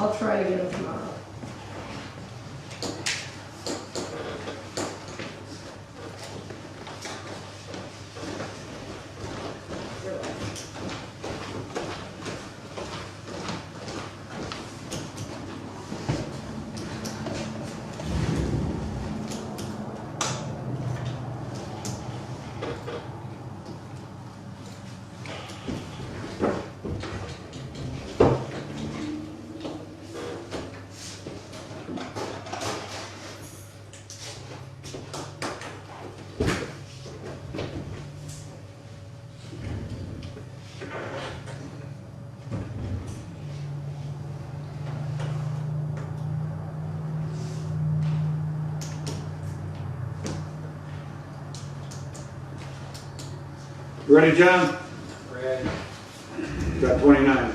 I'll try to get them tomorrow. Ready, John? Ready. Got 29.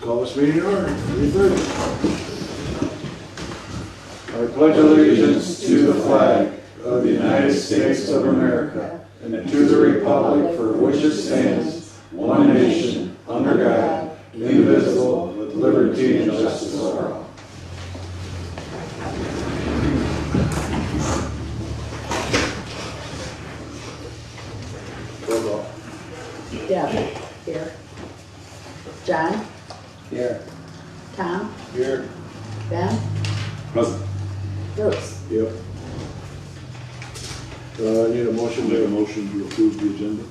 Call this meeting to order. 3:30. I pledge allegiance to the flag of the United States of America and to the republic for which it stands, one nation, under God, indivisible, with liberty and justice for all. Roll call. Deb, here. John, Here. Tom, Here. Ben, Present. Bruce. Yep. I need a motion Make a to motion to approve the agenda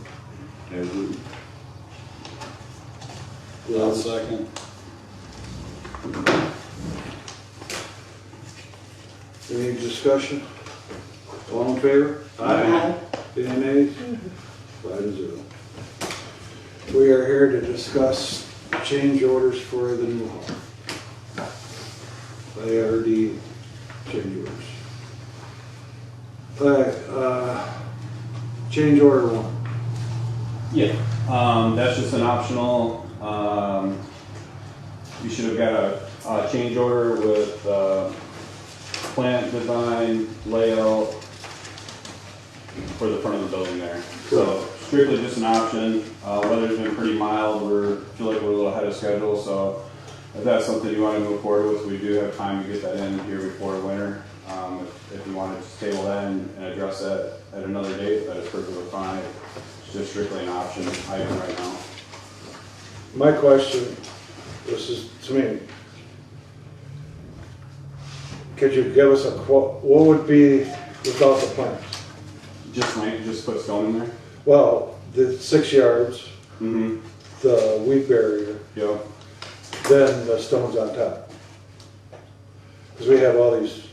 as written. Second. Any discussion? All in favor? Aye. Any nays? 5-0. We are here to discuss change orders for the new hall. IRD change orders. Change order 1. Yeah, that's just an optional, you should have got a change order with, plant design, layout for the front of the building there. So strictly just an option, weather's been pretty mild, feel like we're a little ahead of schedule, so if that's something you want to move forward with, we do have time to get that in here before winter. If you want to just table that and address that at another date, that is perfectly fine. It's just strictly an option item right now. My question, this is to me, could you give us a quote, what would be without the plants? Just put stone in there? Well, the 6 yards, Mm-hmm. the weed barrier, Yep. then the stones on top. Because we have all these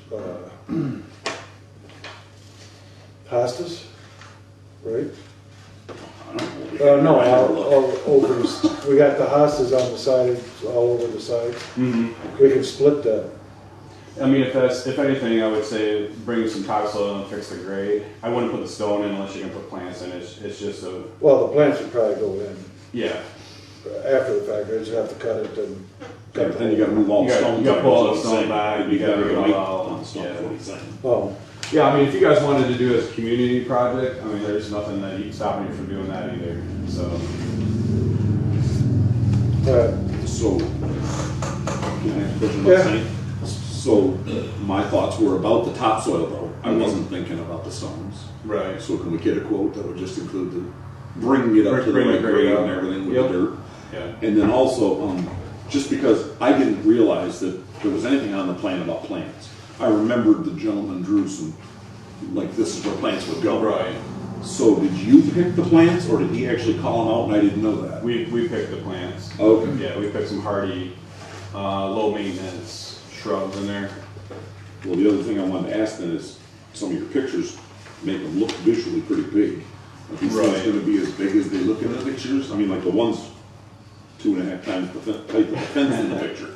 hostas, right? No, all over. We got the hostas on the side, all over the side. Mm-hmm. We can split that. I mean, if anything, I would say bring some topsoil and fix the grade. I wouldn't put the stone in unless you can put plants in. It's just a, Well, the plants would probably go in yeah. after the fact. They just have to cut it and. Yeah, but then you gotta move all You the gotta- stones. you gotta pull all the That's what stone I'm back, saying. you gotta You'd be get better it weight all- on the stone, yeah. is what he's saying. Oh, Yeah, I mean, if you guys wanted to do it as a community project, I mean, there's nothing that stopping you from doing that either, so. So, can I ask a question Yeah. about Saint? So, my thoughts were about the topsoil though. I wasn't thinking about the stones. Right. So can we get a quote that would just include the, bringing it up to the Bring the right grade grade up. and everything with Yep. the dirt? Yeah. And then also, just because I didn't realize that there was anything on the plan about plants. I remembered the gentleman drew some, like this is where plants would go. Right. So did you pick the plants or did he actually call them out and I didn't know that? We picked the plants. Okay. Yeah, we picked some hardy, low maintenance shrubs in there. Well, the other thing I wanted to ask then is, some of your pictures make them look visually pretty big. Are these Right. things gonna be as big as they look in the pictures? I mean, like the one's 2.5 times the height of the fence in the picture.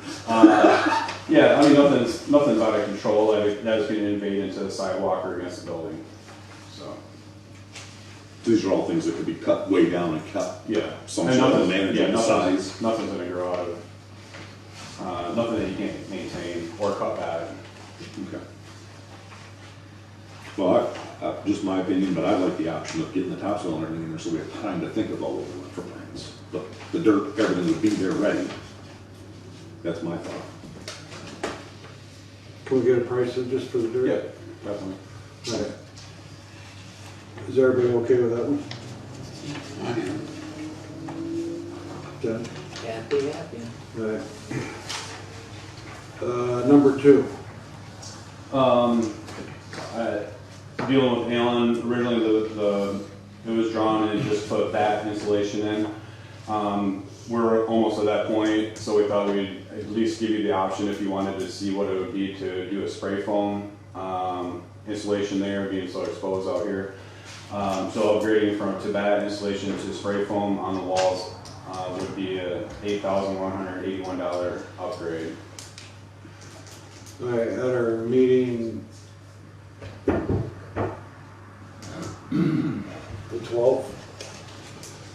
Yeah, I mean, nothing's out of control, that's gonna invade into the sidewalk or against the building, so, These are all things that could be cut way down and cut. yeah. Some And sort of nothing- managing yeah, size. Nothing's gonna grow out of it. Nothing that you can't maintain or cut back. Okay. Well, just my opinion, but I like the option of getting the topsoil and everything in there so we have time to think about what we want for plants. But the dirt, everything would be there ready. That's my thought. Can we get a price of just for the dirt? Yeah, definitely. Okay. Is everybody okay with that one? Done? Happy. Right. Number 2. Dealing with Alan, originally it was drawn and just put bat insulation in. We're almost at that point, so we thought we'd at least give you the option if you wanted to see what it would be to do a spray foam insulation there, being so exposed out here. So upgrading to bat insulation to spray foam on the walls would be a $8,181 upgrade. All right, at our meeting, the 12th,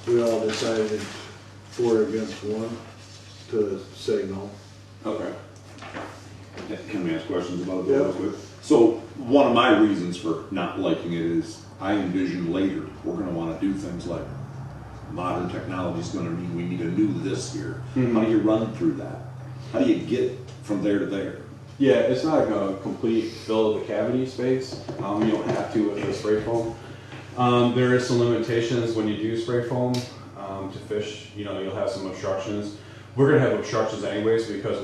we all decided 4 against 1 to say no. Okay. Can we ask questions about it Yeah. real quick? So one of my reasons for not liking it is I envision later we're gonna wanna do things like modern technology is gonna mean we need a new this here. How do you run through that? How do you get from there to there? Yeah, it's not like a complete fill of the cavity space. You don't have to with the spray foam. There is some limitations when you do spray foam to fish. You know, you'll have some obstructions. We're gonna have obstructions anyways because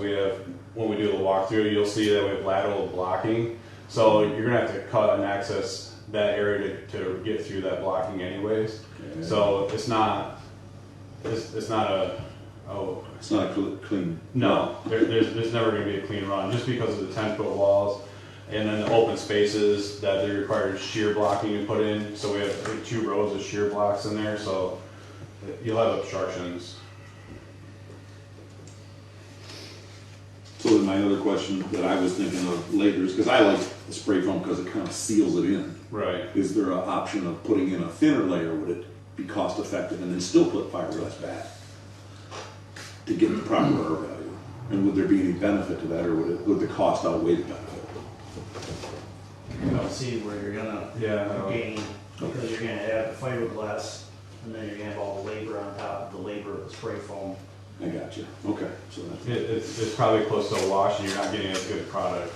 when we do the walkthrough, you'll see that we have lateral blocking. So you're gonna have to cut and access that area to get through that blocking anyways. Okay. So it's not a It's not a clean. no, there's never going to be a clean run, just because of the 10-foot walls, and then the open spaces that they require shear blocking to put in, so we have 2 rows of shear blocks in there, so you'll have obstructions. So then my other question that I was thinking of later is, because I like the spray foam because it kind of seals it in. Right. Is there an option of putting in a thinner layer? Would it be cost effective and then still put fiberglass back to get the proper R value? And would there be any benefit to that, or would the cost outweigh the benefit? You don't see where you're gonna Yeah, I don't- gain, because you're gonna have the fiberglass, and then you're gonna have all the labor on top of the labor of the spray foam. I got you. Okay, so that's, It's probably close to a wash, and you're not getting as good a product,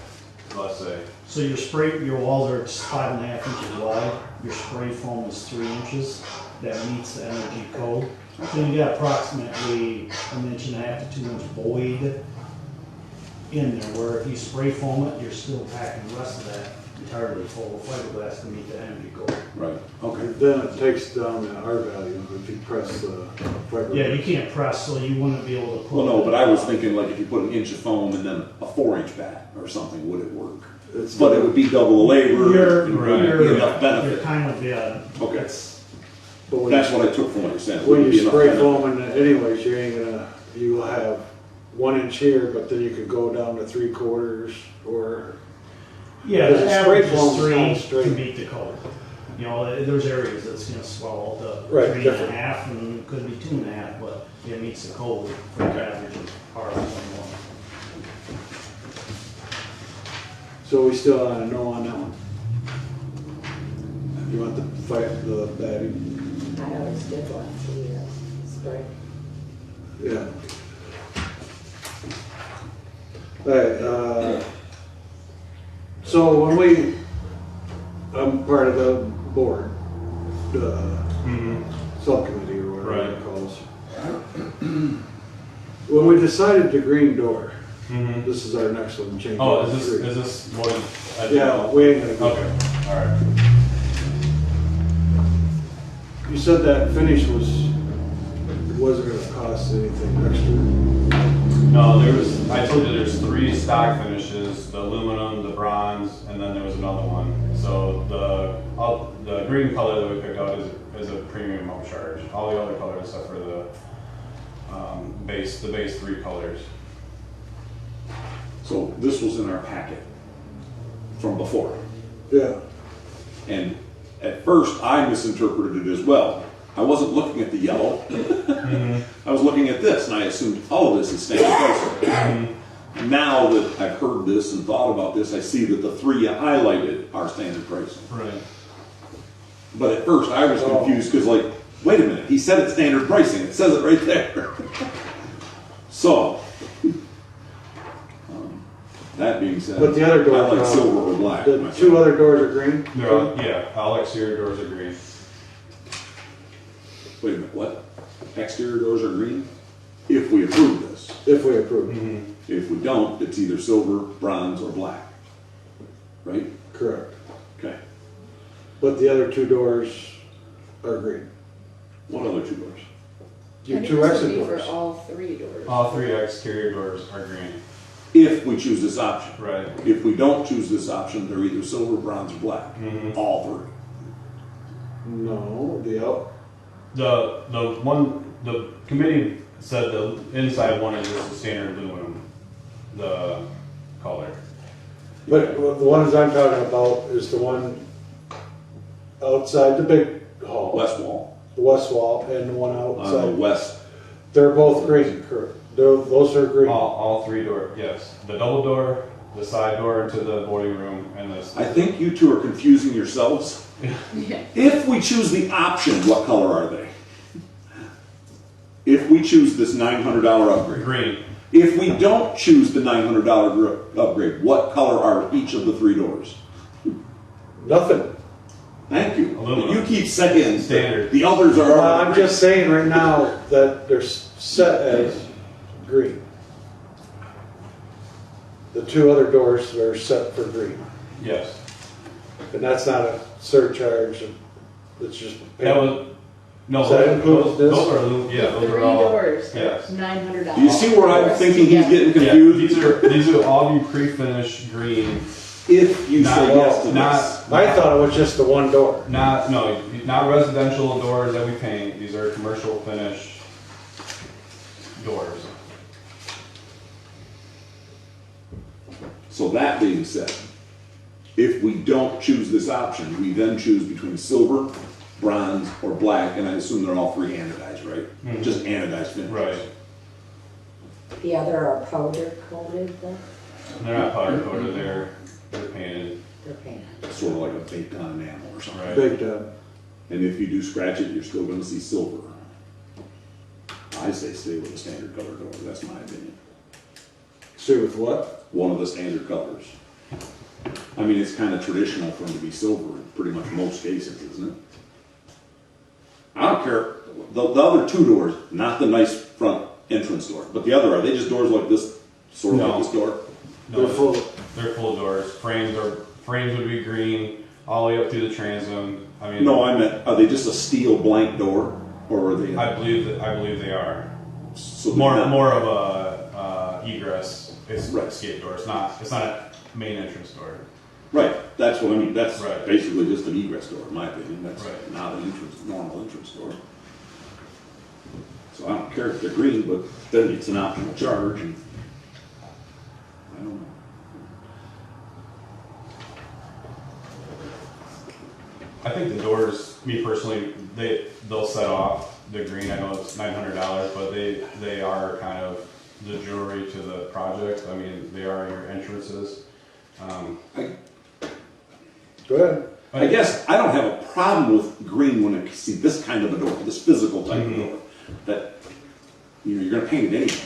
let's say. So your walls are 5.5 inches wide, your spray foam is 3 inches, that meets the energy code. So you got approximately 1.5 to 2 inch void in there, where if you spray foam it, you're still packing the rest of that entirely full of fiberglass to meet the energy code. right, okay. Then it takes down the R value if you press the fiber. Yeah, you can't press, so you wouldn't be able to put. Well, no, but I was thinking like if you put an inch of foam and then a 4-inch bat or something, would it work? It's- But it would be double the labor. You're, and it wouldn't be enough you're benefit. kind of, yeah. Okay. it's- But when That's what I took from what you're saying. When Wouldn't be you enough spray benefit. foam in anyways, you ain't gonna, you will have 1 inch here, but then you could go down to 3/4 or, Yeah, Because the the spray average foam's is 3 kinda straight. to meet the code. You know, there's areas that's gonna swallow up to Right, 3.5 and could be 2.5, but it meets the code for the average of R21. so we still on a no on that one. You want the fight, the batting? I always did want to see spray. Yeah. Alright, so when I'm part of the board, the subcommittee or whatever Right. it calls. When we decided the green door, this is our next one, change. Oh, order is three. this more than? Yeah, we ain't gonna go. Okay, all right. You said that finish wasn't gonna cost anything extra. No, I told you there's 3 stock finishes, the aluminum, the bronze, and then there was another one. So the green color that we picked out is is a premium upcharge. All the other colors except for the base 3 colors. So this was in our packet from before. Yeah. And at first, I misinterpreted it as well. I wasn't looking at the yellow. I was looking at this, and I assumed all of this is standard pricing. Now that I've heard this and thought about this, I see that the 3 you highlighted are standard pricing. Right. But at first, I was confused because, like, wait a minute, he said it's standard pricing. It says it right there. So, that being said, But the other door, I like silver or black. The myself. 2 other doors are green? They're all, yeah, all exterior doors are green. Wait a minute, what? Exterior doors are green? If we approve this. If we approve. If we don't, it's either silver, bronze, or black. Right? Correct. Okay. But the other 2 doors are green. What other 2 doors? Your I 2 think this exit would be doors. for all 3 doors. All 3 exterior doors are green. If we choose this option. Right. If we don't choose this option, they're either silver, bronze, or black. All 3. No, the out. The committee said the inside one is just a standard aluminum, the color. But the ones I'm talking about is the one outside the big hall. West wall. The west wall and the one outside. West. They're both green, correct? Those are green. All 3 doors, yes. The double door, the side door into the boarding room, and the. I think you 2 are confusing yourselves. Yeah. If we choose the option, what color are they? If we choose this $900 upgrade. Green. If we don't choose the $900 upgrade, what color are each of the 3 doors? Nothing. Thank you. Aluminum. You keep saying Standard. the others are. Well, I'm just saying right now that they're set as green. The 2 other doors are set for green. Yes. And that's not a surcharge. It's just. That was. No, Does that include those, this? those are aluminum. Yeah, those 3 are all. doors, Yes. $900. Do you see where I'm thinking he's getting Yeah, confused? these will all be pre-finished green. If you Not- say yes to not- this. I thought it was just the one door. Not residential doors that we paint. These are commercial finish doors. So that being said, if we don't choose this option, we then choose between silver, bronze, or black, and I assume they're all 3 anodized, right? Just anodized finishes. Right. The other are powder coated though? They're not powder coated. They're painted. They're painted. Sort of like a baked on enamel or something. Right. Big time. And if you do scratch it, you're still gonna see silver. I say stay with the standard color door, that's my opinion. See with what? One of the standard colors. I mean, it's kind of traditional for them to be silver in pretty much most cases, isn't it? I don't care, the other 2 doors, not the nice front entrance door, but the other, are they just doors like this, sort of No. like this door? No, They're full. They're full doors. Frames would be green all the way up through the transom. I mean. No, I meant, are they just a steel blank door, or are they? I believe they are So they're more not- of a egress Right. escape door. It's not a main entrance door. Right, that's what I mean, that's Right. basically just an egress door, in my opinion, that's Right. not an entrance, normal entrance door. So I don't care if they're green, but then it's an optional charge, and I don't know. I think the doors, me personally, they'll set off the green. I know it's $900, but they are kind of the jewelry to the project. I mean, they are your entrances. Go ahead. I guess I don't have a problem with green when I see this kind of a door, this physical type of door, that, you're gonna paint it anyway.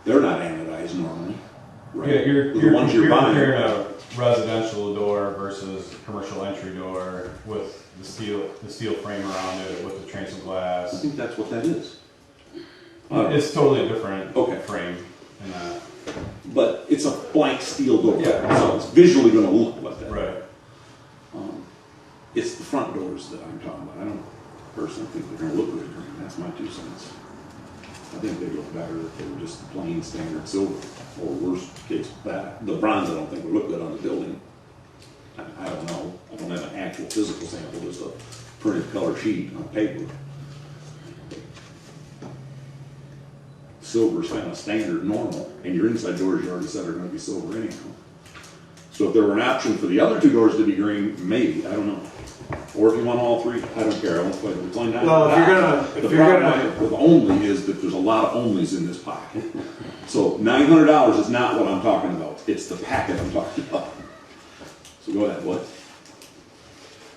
They're not anodized normally, right? Yeah, you're The ones you're buying. comparing a residential door versus commercial entry door with the steel frame around it with the transom I glass. think that's what that is. It's totally a different Okay. frame in that. But it's a blank steel door, Yeah. so it's visually gonna look like that. Right. It's the front doors that I'm talking about. I don't personally think they're gonna look good green, that's my 2 cents. I think they look better if they were just plain standard silver, or worst case, that. The bronze I don't think would look good on the building. I don't know, I don't have an actual physical sample, just a printed color sheet on paper. Silver's kind of standard normal, and your inside doors, you already said, are gonna be silver anyhow. So if there were an option for the other two doors to be green, maybe, I don't know. Or if you want all three, I don't care, I won't play with it. It's only $900. Well, if The you're gonna- problem with only is that there's a lot of onlys in this pocket. So $900 is not what I'm talking about, it's the packet I'm talking about. So go ahead, what?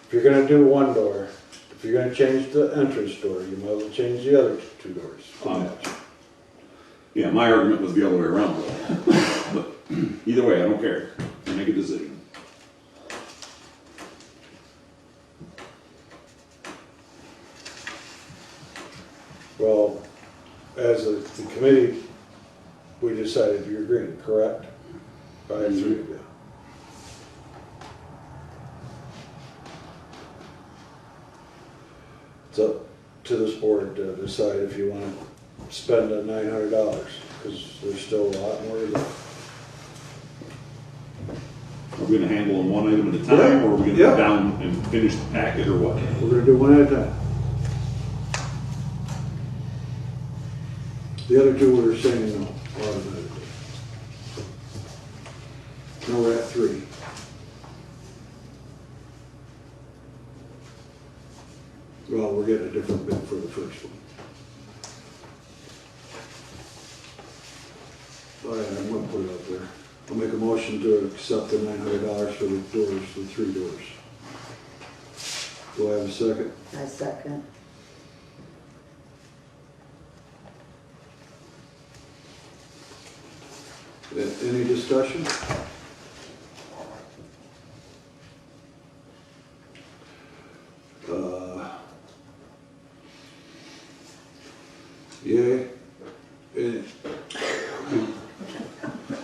If you're gonna do one door, if you're gonna change the entrance door, you might as well change the other two doors to match. Yeah, my argument was the other way around. But either way, I don't care. Make a decision. Well, as the committee, we decided you're green, correct? 5-3, yeah. It's up to this board to decide if you want to spend the $900, because there's still a lot more to go. Are we gonna handle them one item at a time, or are we gonna Yeah. go down and finish the packet, or what? We're gonna do one at a time. The other two we're saying no, automatically. Now we're at 3. Well, we're getting a different bid for the first one. All right, I'm gonna put it up there. I'll make a motion to accept the $900 for the doors, the 3 doors. Do I have a second? I second. Any discussion? Yeah.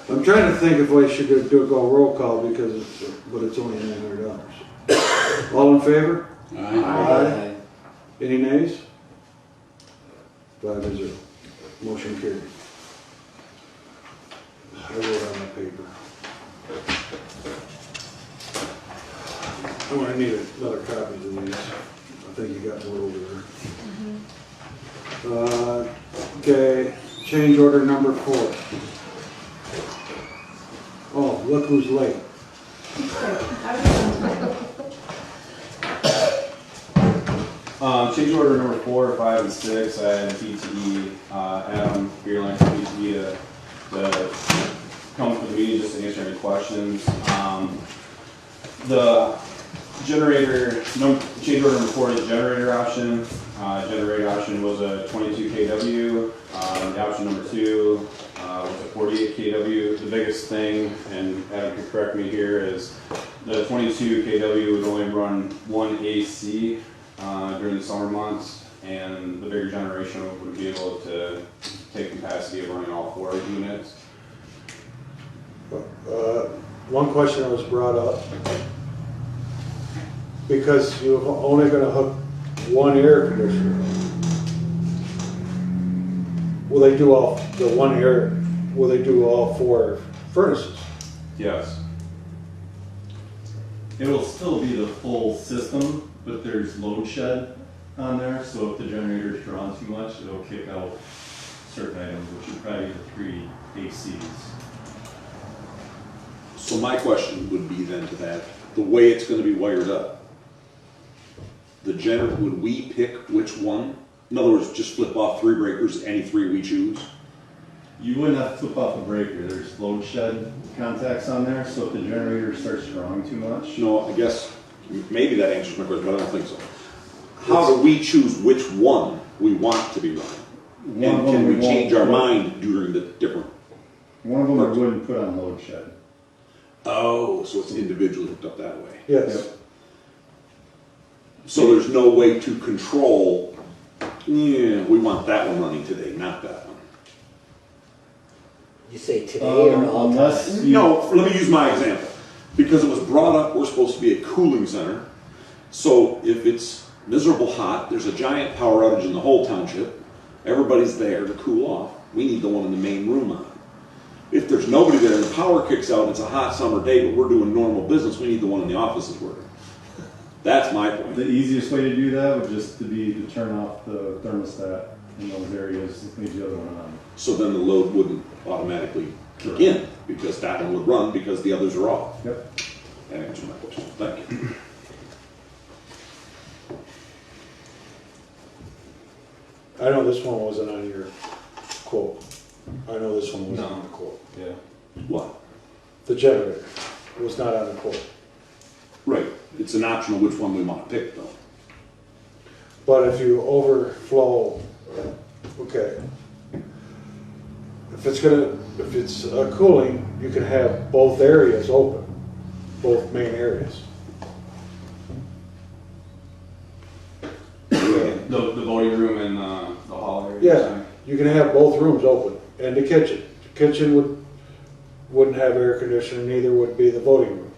I'm trying to think if I should go roll call because it's only $900. All in favor? Aye. Any nays? 5-0. Motion carried. I wrote on my paper. I'm gonna need another copy of these. I think you got more over there. Okay, change order number 4. Oh, look who's late. Change order number 4, 5, and 6. I had PTE, Adam Beerline from PTE to come to the meeting just to answer any questions. The generator, change order number 4 is generator option. Generator option was a 22 kW. The option number 2 was a 48 kW. The biggest thing, and Adam can correct me here, is the 22 kW would only run 1 AC during the summer months, and the bigger generation would be able to take capacity of running all 4 units. One question that was brought up, because you're only gonna hook one air conditioner, will they do all, the one air, will they do all 4 furnaces? Yes. It'll still be the full system, but there's load shed on there, so if the generator's drawn too much, it'll kick out certain items, which would probably be the 3 ACs. So my question would be then to that, the way it's gonna be wired up, the generator, would we pick which one? In other words, just flip off 3 breakers, any 3 we choose? You wouldn't have to flip off a breaker, there's load shed contacts on there, so if the generator starts drawing too much. No, I guess, maybe that answers my question, but I don't think so. How do we choose which one we want to be running? And can we change our mind during the different? One of them I wouldn't put on load shed. Oh, so it's individually hooked up that way. Yes. So there's no way to control, yeah, we want that one running today, not that one. You say today or all Unless time? you, No, let me use my example. Because it was brought up, we're supposed to be a cooling center. So if it's miserable hot, there's a giant power outage in the whole township, everybody's there to cool off, we need the one in the main room on. If there's nobody there and the power kicks out and it's a hot summer day, but we're doing normal business, we need the one in the office is working. That's my point. The easiest way to do that would just to be to turn off the thermostat in those areas and leave the other one on. So then the load wouldn't automatically kick in, because that one would run because the others are off. Yep. That answers my question. Thank you. I know this one wasn't on your quote. I know this one wasn't No. on the quote. Yeah. What? The generator was not on the quote. Right. It's an optional which one we want to pick, though. But if you overflow, okay. If it's cooling, you can have both areas open, both main areas. The voting room and the hall area. Yeah, you can have both rooms open, and the kitchen. The kitchen wouldn't have air conditioning, neither would be the voting room,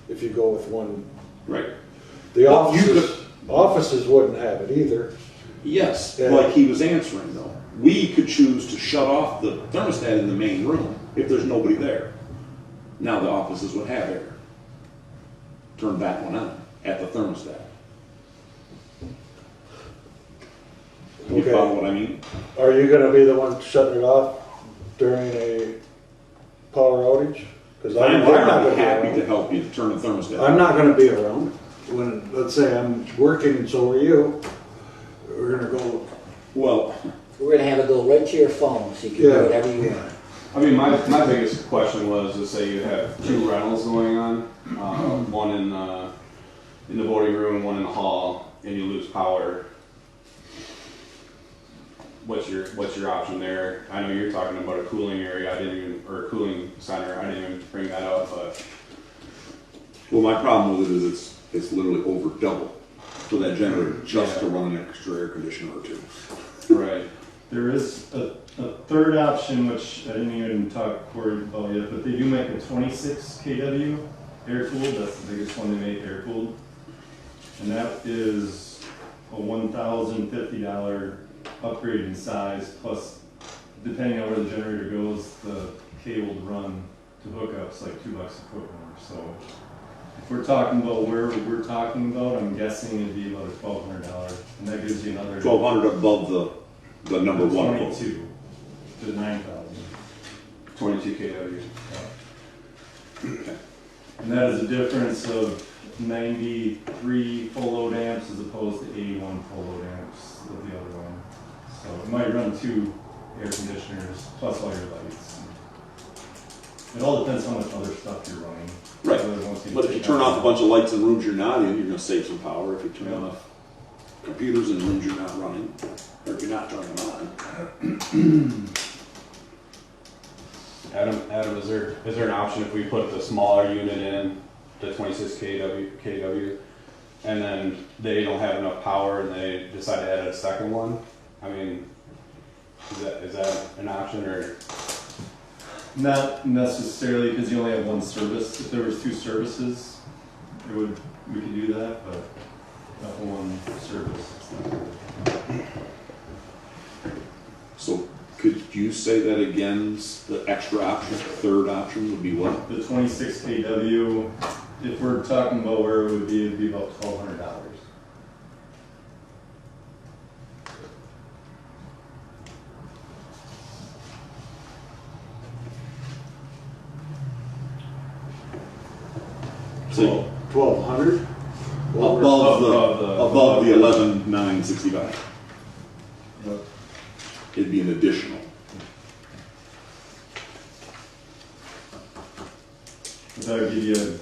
if you go with one. Right. The Well, you offices wouldn't have it either. Yes, Yeah. like he was answering, though. We could choose to shut off the thermostat in the main room if there's nobody there. Now the offices would have air. Turn that one on at the thermostat. You Okay. follow what I mean? Are you gonna be the one shutting it off during a power outage? Because I'm I'm there, not I'd gonna be be happy around. to help you turn the thermostat I'm on. not gonna be around when, let's say I'm working and so are you. We're gonna go, Well, We're gonna have it go right to your phone, so you can Yeah. do whatever you want. I mean, my biggest question was to say you have two rentals going on, one in the voting room, one in the hall, and you lose power. What's your option there? I know you're talking about a cooling area. Or a cooling center. I didn't even bring that up, but well, my problem with it is it's literally over double for that generator just to run an extra air conditioner or two. right. There is a third option, which I didn't even talk to Corey about yet, but they do make a 26 kW air cooled. That's the biggest one they make air cooled. And that is a $1,050 upgrade in size, plus depending on where the generator goes, the cable to run to hook up is like $2 a foot more. So if we're talking about where we're talking about, I'm guessing it'd be about $1,200, and that gives you another 1,200 above the number one quote. 22 to 9,000. 22 kW. And that is a difference of 93 full load amps as opposed to 81 full load amps of the other one. So it might run 2 air conditioners plus all your lights. It all depends how much other stuff you're running. Right. So once But if you take turn out- off a bunch of lights in rooms you're not in, you're going to save some power. If you turn Yeah. off computers in rooms you're not running, or if you're not turning them on. Adam, is there an option if we put the smaller unit in, the 26 kW, and then they don't have enough power and they decide to add a second one? I mean, is that an option or? Not necessarily, because you only have one service. If there was 2 services, we could do that, but not one service. So could you say that again? The extra option, the third option would be what? The 26 kW, if we're talking about where it would be, it'd be about $1,200. So 1,200? above the 11,965. Yep. It'd be an additional. But that would give you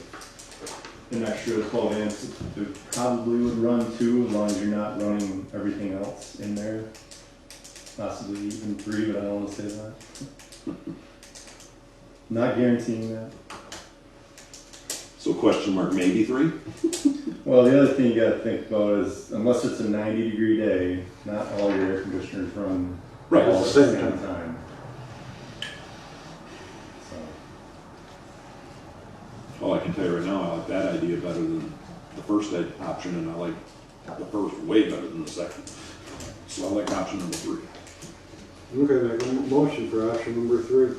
an extra 12 amps. It probably would run 2 as long as you're not running everything else in there. Possibly even 3, but I don't want to say that. Not guaranteeing that. So question mark, maybe 3? Well, the other thing you gotta think about is, unless it's a 90-degree day, not all your air conditioners run Right, all at at the the same same time. So, Well, I can tell you right now, I like that idea better than the first option, and I like the first way better than the second. So I like option number 3. Okay, make a motion for option number 3.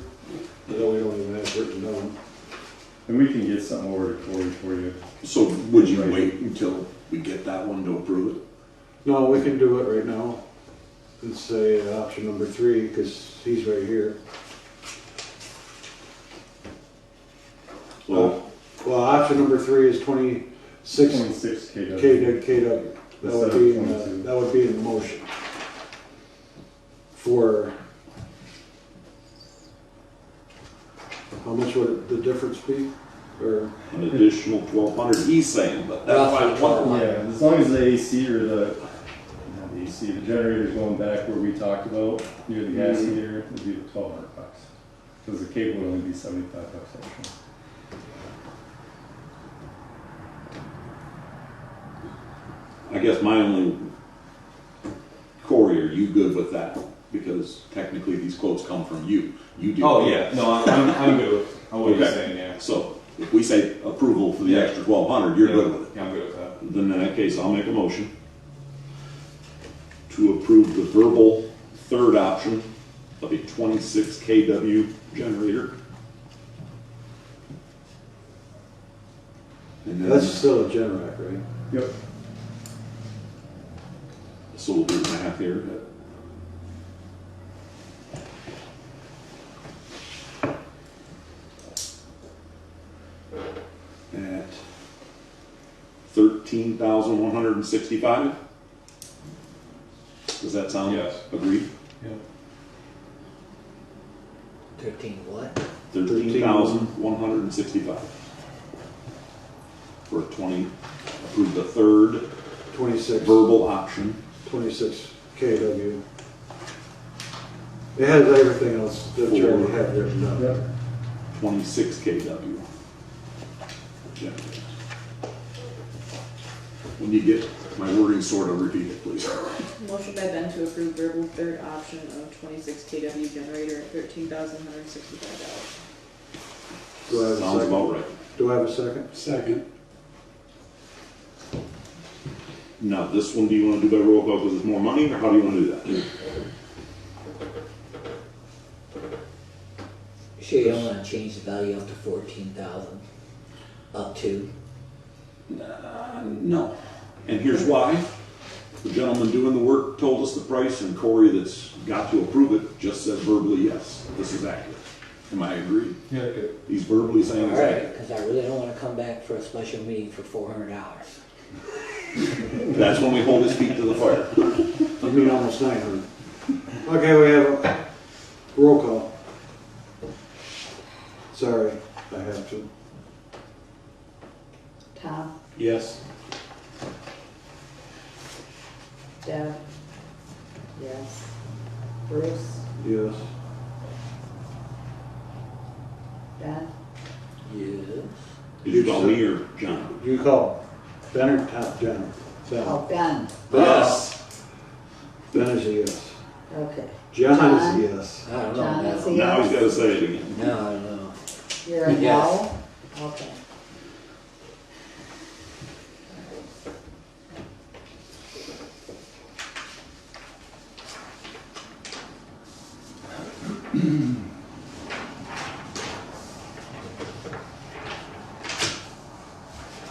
No, we don't even have it written down. and we can get something over to Corey for you. So would you wait until we get that one to approve it? No, we can do it right now and say option number 3, because he's right here. Well, Well, option number 3 is 26 26 KW. KW. That Instead would of be 22. that would be in the motion. For how much would the difference be? Or an additional 1,200, he's saying, but that's why I wonder. Yeah, as long as the AC or not the AC, the generator's going back where we talked about, near the gas meter, it'd be $1,200. Because the cable would only be $75 extra. I guess my only, Corey, are you good with that? Because technically these quotes come from you. You do. Oh, yeah, no, I'm good with what you're Okay. saying, yeah. So if we say approval for the Yeah. extra 1,200, you're good with it. Yeah, I'm good with that. Then in that case, I'll make a motion to approve the verbal third option of a 26 kW generator. And then, that's still a Generac, right? Yep. so we'll do math here. At 13,165. Does that sound? Yes. Agreed? 13 what? 13,165. For 20, approve the third 26 verbal option. 26 KW. It has everything else that Charlie had written down. Yep. 26 kW. generator. When you get my wording sorted, repeat it, please. Motion by Ben to approve verbal third option of 26 kW generator at $13,165. Do I have a Sounds second? about right. Do I have a second? Second. Now, this one, do you want to do by roll call because it's more money, or how do you want to do that? Sure, you don't want to change the value up to 14,000. Up to. No. And here's why. The gentleman doing the work told us the price, and Corey that's got to approve it just said verbally, yes, this is accurate. Am I agreed? Yeah, good. He's verbally saying it's Alright, accurate. because I really don't want to come back for a special meeting for $400. That's when we hold his feet to the fire. You mean almost 900. Okay, we have a roll call. Sorry, I have to. Tom, Yes. Deb? Yes. Bruce? Yes. Ben? Yes. Did you call me or John? You call. Ben or Tom? John? Ben. Oh, Ben, Yes. Ben is a yes. okay. John John? is a yes. I don't know. John is a No, Now he's got to say it again. no. No. You're a Yes. no? Okay.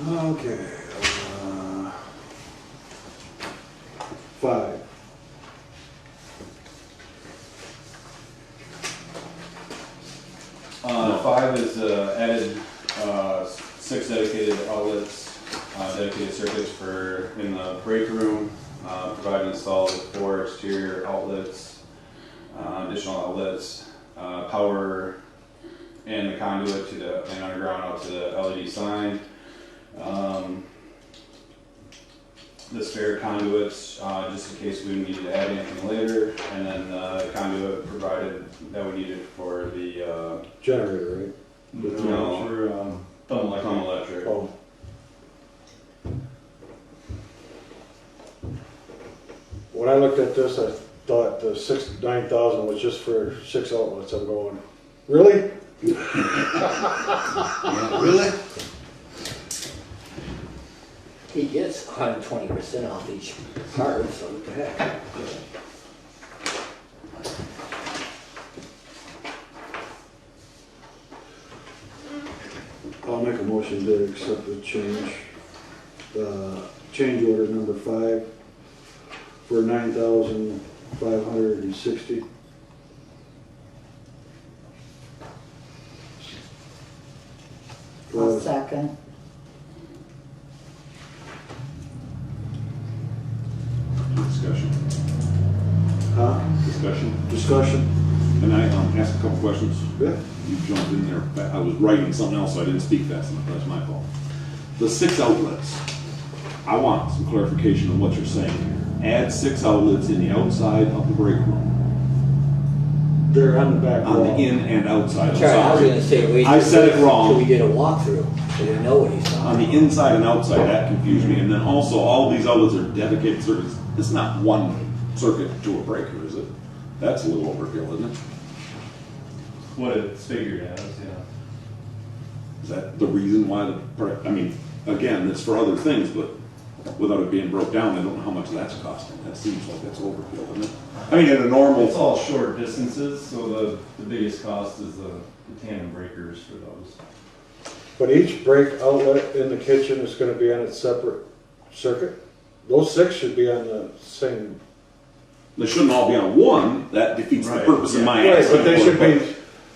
Okay. 5. Five is added 6 dedicated outlets, dedicated circuits for in the break room, provide and install 4 exterior outlets, additional outlets, power and the conduit to the and underground out to the LED sign. The spare conduits, just in case we needed to add anything later, and then the conduit provided that we needed for the Generator, right? No. For, thumb thumb electric. Oh. When I looked at this, I thought the 9,000 was just for 6 outlets. I'm going, really? Really? He gets 120% off each card, so what the heck? I'll make a motion to accept the change. change order number 5 for $9,560. I'll second. Discussion. Huh? Discussion? And I asked a couple questions. Yeah. You jumped in there. I was writing something else, so I didn't speak fast enough. That's my fault. The 6 outlets. I want some clarification on what you're saying here. Add 6 outlets in the outside of the break room. They're on the back On wall. the in and outside. I'm Sorry, I was sorry. gonna say, wait. I said it wrong. Till we did a walkthrough, so we know what he's talking On the about. inside and outside, that confused me. And then also, all these outlets are dedicated circuits. It's not one circuit to a breaker, is it? That's a little overkill, isn't it? What it's figured as, yeah. Is that the reason why I mean, again, it's for other things, but without it being broke down, I don't know how much that's costing. That seems like that's overkill, isn't it? I mean, in a normal. It's all short distances, so the biggest cost is the tandem breakers for those. But each brake outlet in the kitchen is gonna be on its separate circuit? Those 6 should be on the same. They shouldn't all be on one. That defeats the Right, purpose of my Right, asking. but they for should it. be,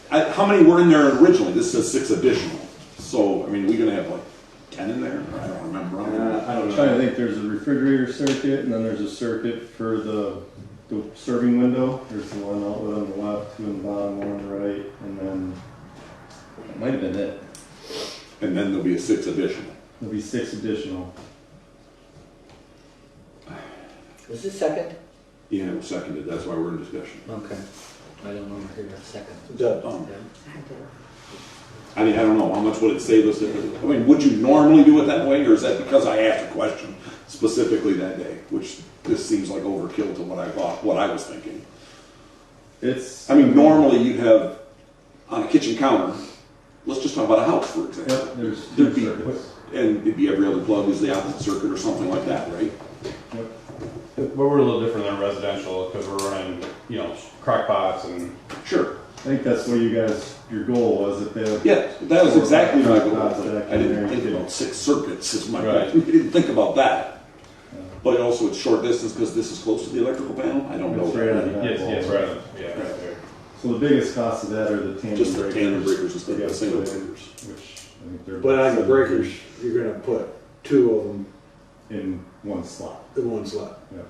How many were in there originally? This says 6 additional. So, I mean, are we gonna have like 10 in there? I don't remember. I don't I'm know. trying to think, there's a refrigerator circuit, and then there's a circuit for the serving window. There's the one outlet on the left, 2 on the bottom, 1 on the right, and then, that might have been it. And then there'll be a 6 additional. There'll be 6 additional. Was this second? Yeah, it was seconded. That's why we're in discussion. Okay. I don't remember hearing a second. Done. I mean, I don't know, how much would it save us? I mean, would you normally do it that way, or is that because I asked a question specifically that day? Which this seems like overkill to what I thought, what I was thinking. It's. I mean, normally you'd have on a kitchen counter, let's just talk about a house, for example. Yep, there's There'd be, circuits. and it'd be every other plug is the opposite circuit or something like that, right? Yep. But we're a little different than residential because we're running, crock pots and. Sure. I think that's what your goal was, that they. Yeah, that was exactly my goal. Crock pots that I didn't can think vary. about 6 circuits, is my Right. I didn't think about that. But also it's short distance because this is close to the electrical panel? I don't know. It's right on the back Yes, wall. right. Yeah, right there. So the biggest cost of that are the tandem Just the breakers. tandem breakers instead of Yeah, the single put in, breakers. Which I think they're. but on the 7 breakers, you're gonna put 2 of them in one slot. in one slot. Yeah.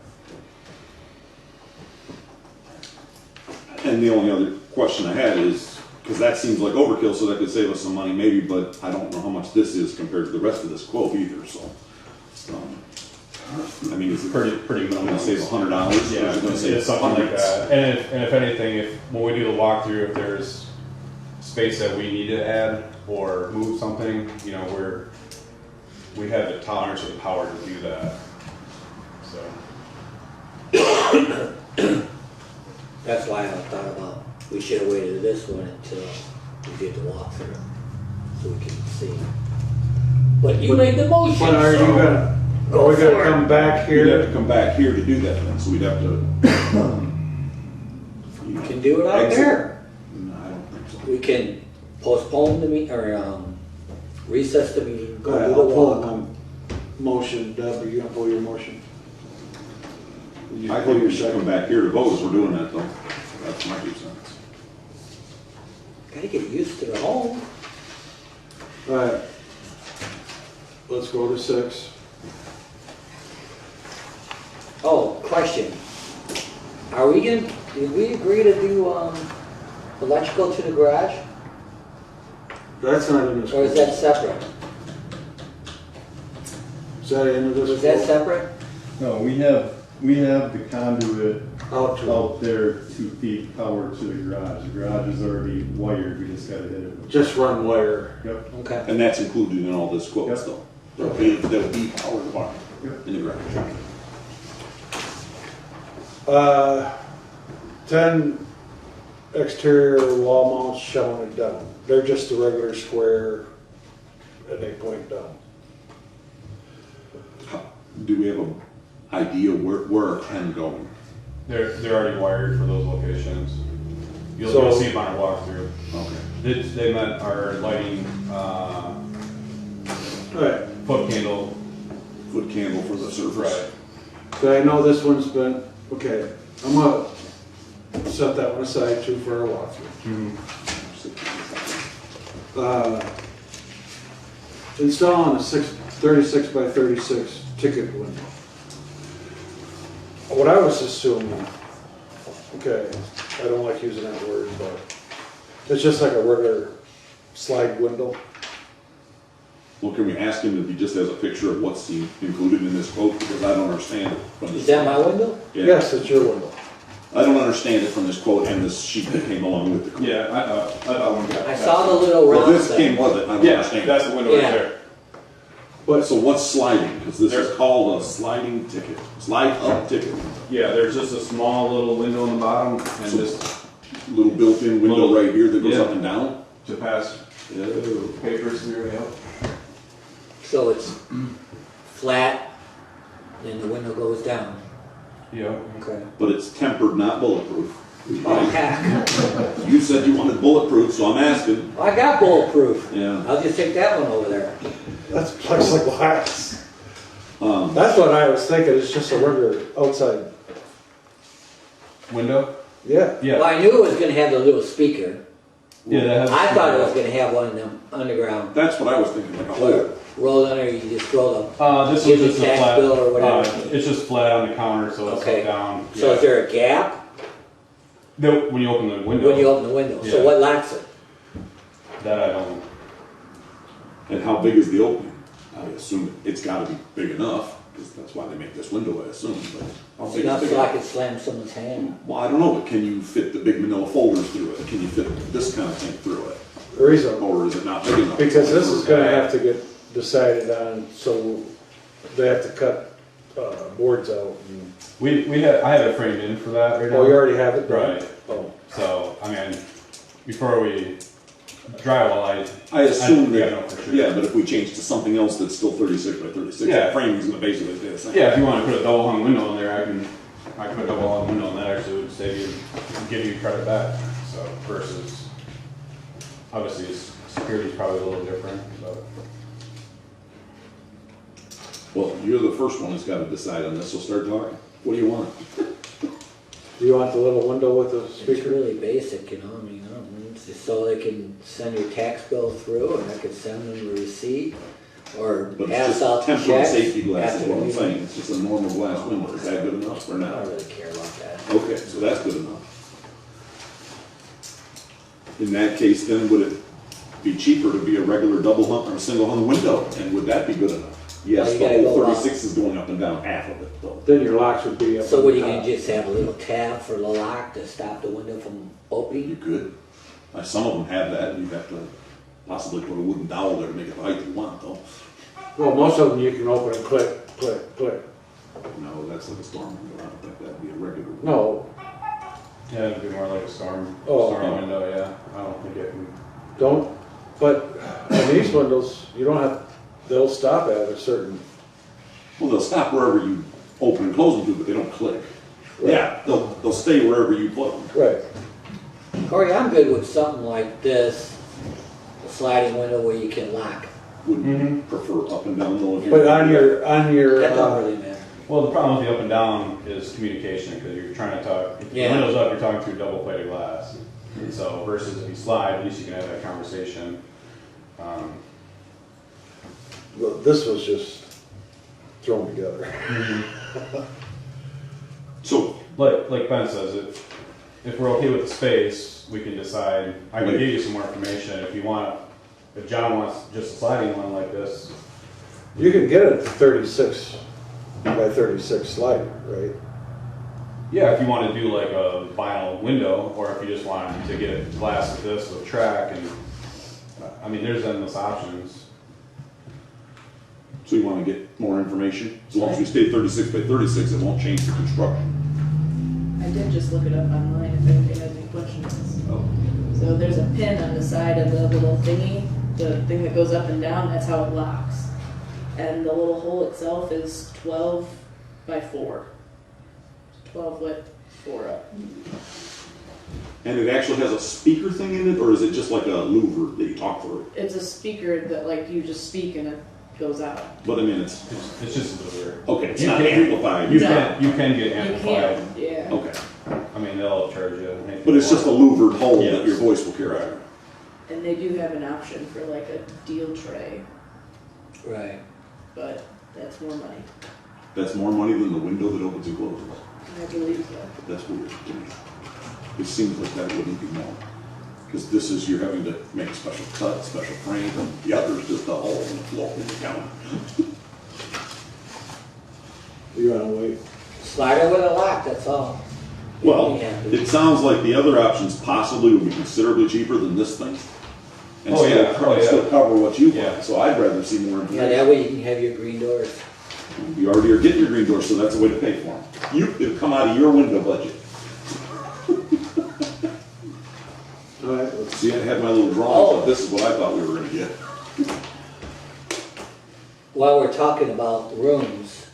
And the only other question I had is, because that seems like overkill, so that could save us some money maybe, but I don't know how much this is compared to the rest of this quote either, so. I mean, is it Pretty going minimal. to save $100? Yeah, Or is it going to save it's something like hundreds? that. And if anything, when we do the walkthrough, if there's space that we need to add or move something, we have the tolerance or the power to do that. So. That's why I thought about, we should have waited this one until we did the walkthrough, so we can see. But you made the motion, But are you so. gonna, are we gonna come back We'd have here? to come back here to do that then, so we'd have to. You can do it out Exit. there. No, I don't think so. We can postpone the meeting, or recess the meeting, Go go ahead, do I'll the pull walk. my motion. Deb, are you gonna pull your motion? You I pull think your we should come second. back here to vote if we're doing that though. That's my 2 cents. Gotta get used to the home. All right. Let's go to 6. Oh, question. Did we agree to do, electrical to the garage, That's not in this. or is that separate? Is that in this? Was that separate? No, we have the conduit Out to, out there 2 feet power to the garage. The garage is already wired, we just gotta hit it. just run wire. Yep. Okay. And that's included in all this quotes Yep. though. There'll be power to bar Yep. in the garage. 10 exterior wall mounts showing it down. They're just a regular square and they point down. Do we have an idea where are 10 going? They're already wired for those locations. You'll So- see them on our walkthrough. Okay. They met our lighting, All right. foot candle foot candle for the surface. So I know this one's been, okay, I'm gonna set that one aside too for our walkthrough. Installing a 36 by 36 ticket window. What I was assuming, okay, I don't like using that word, but it's just like a regular slide window. Well, can we ask him if he just has a picture of what's included in this quote, because I don't understand it from this. Is that my window? Yeah. Yes, it's your window. I don't understand it from this quote and this sheet that came along with the quote. Yeah, I thought one got. I saw the little Well, round this came thing. with it, I don't Yeah, understand. that's the window right Yeah. there. But so what's sliding? Because this There's- is called a sliding ticket, slide up ticket. Yeah, there's just a small little window in the bottom and So- just Little built-in window Little- right here that goes yeah. up and down. to pass Oh. papers through, yeah. So it's flat, then the window goes down. Yeah. Okay. But it's tempered, not bulletproof. Oh, heck. You said you wanted bulletproof, so I'm asking. I got bulletproof. Yeah. I'll just take that one over there. That's plexiglass. Um, That's what I was thinking, it's just a regular outside, Window? yeah. Yeah. Well, I knew it was gonna have the little speaker. Yeah, that has. I thought it was gonna have one of them underground. That's what I was thinking, like a hole. Roll under, you just throw This Give was me just a tax flat. bill or whatever. It's just flat on the counter, so it's Okay. up down. the, so is there a gap When you open the window. when you open the window? So Yeah. what locks it? That I don't. And how big is the opening? I assume it's gotta be big enough, because that's why they make this window, I assume, but how big is Enough big so I enough? could slam someone's hand. Well, I don't know, but can you fit the big manila folders through it? Can you fit this kind of thing through it? The reason, Or is it not big enough? because this is gonna have to get decided on, so they have to cut, boards out. and- I have it framed in for that right now. Oh, you already have it? done? Right. Oh, So, I mean, before we drywall, I assume I that, know for sure. yeah, but if we change to something else that's still 36 by 36, Yeah. the framing's gonna basically stay the same. Yeah, if you want to put a double hung window in there, I can put a double hung window in there, actually would save you, give you credit back. So versus, obviously, security's probably a little different, but. Well, you're the first one that's gotta decide on this, so start talking. What do you want? do you want the little window with the It's speaker? really basic, you know, I mean, I don't know, it's just so they can send your tax bill through and I could send them a receipt or But it's pass just out the tempered checks. safety glass is after what the I'm meeting. saying. It's just a normal glass window. Is that good enough or I not? don't really care about that. Okay, so that's good enough. In that case, then would it be cheaper to be a regular double hung or a single hung window? And would that be good enough? Yes, Well, you the gotta whole go 36 is going up and down half of it though. Then your locks would be up. So on what, the you gonna top. just have a little tab for the lock to stop the window from You opening? could. Some of them have that, and you have to possibly put a wooden dowel there to make it the height you want though. Well, most of them you can open and click, click, click. No, that's like a storm window. I don't think that'd be a regular. No, Yeah, it'd be more like a storm Oh. window, yeah. I don't think it can. don't, but on these windows, you don't have, they'll stop at a certain, Well, they'll stop wherever you open and close them to, but they don't click. Right. Yeah, they'll stay wherever you put them. right. Corey, I'm good with something like this, a sliding window where you can lock. Wouldn't prefer up and down though. if But you're- on your, That don't really matter. Well, the problem with the up and down is communication, because you're trying to talk, if the Yeah. window's up, you're talking through double plated glass. And so versus if you slide, at least you can have that conversation. well, this was just thrown together. So, Like Ben says, if we're okay with the space, we can decide, I can Right. give you some more information if you want, if John wants just a sliding one like this. You can get it 36 by 36 slider, right? Yeah, if you want to do like a vinyl window, or if you just want to get it glass with this with track and, I mean, there's endless options. so you want to get more information? As long as we stay 36 by 36, it won't change the construction. I did just look it up online if anybody has any questions. Oh. So there's a pin on the side of the little thingy, the thing that goes up and down, that's how it locks. And the little hole itself is 12 by 4. 12 width, 4 up. And it actually has a speaker thing in it, or is it just like a louver that you talk through? It's a speaker that like you just speak and it goes out. But I mean, it's, It's just a delivery. okay, it's You not can- amplified. You No. can get You amplified. can, yeah. Okay, I mean, they'll charge you. anything but it's more. just a louvered hole that Yes. your voice will carry. Right. And they do have an option for like a deal tray, Right. but that's more money. That's more money than the window that opens and closes. I believe so. That's weird to me. It seems like that wouldn't be more. Because this is, you're having to make a special cut, special frame, and the other's just a hole in the floor in the counter. You wanna wait? Slider with a lock, that's all. Well, Yeah. it sounds like the other options possibly would be considerably cheaper than this thing. And Oh, yeah. still, Oh, yeah. still cover what you Yeah. want. So I'd rather see more Yeah, information. that way you can have your green doors. You already are getting your green doors, so that's a way to pay for them. It'll come out of your window budget. All right, let's See, I had my little drawing, so this is what I thought we were gonna get. While we're talking about rooms,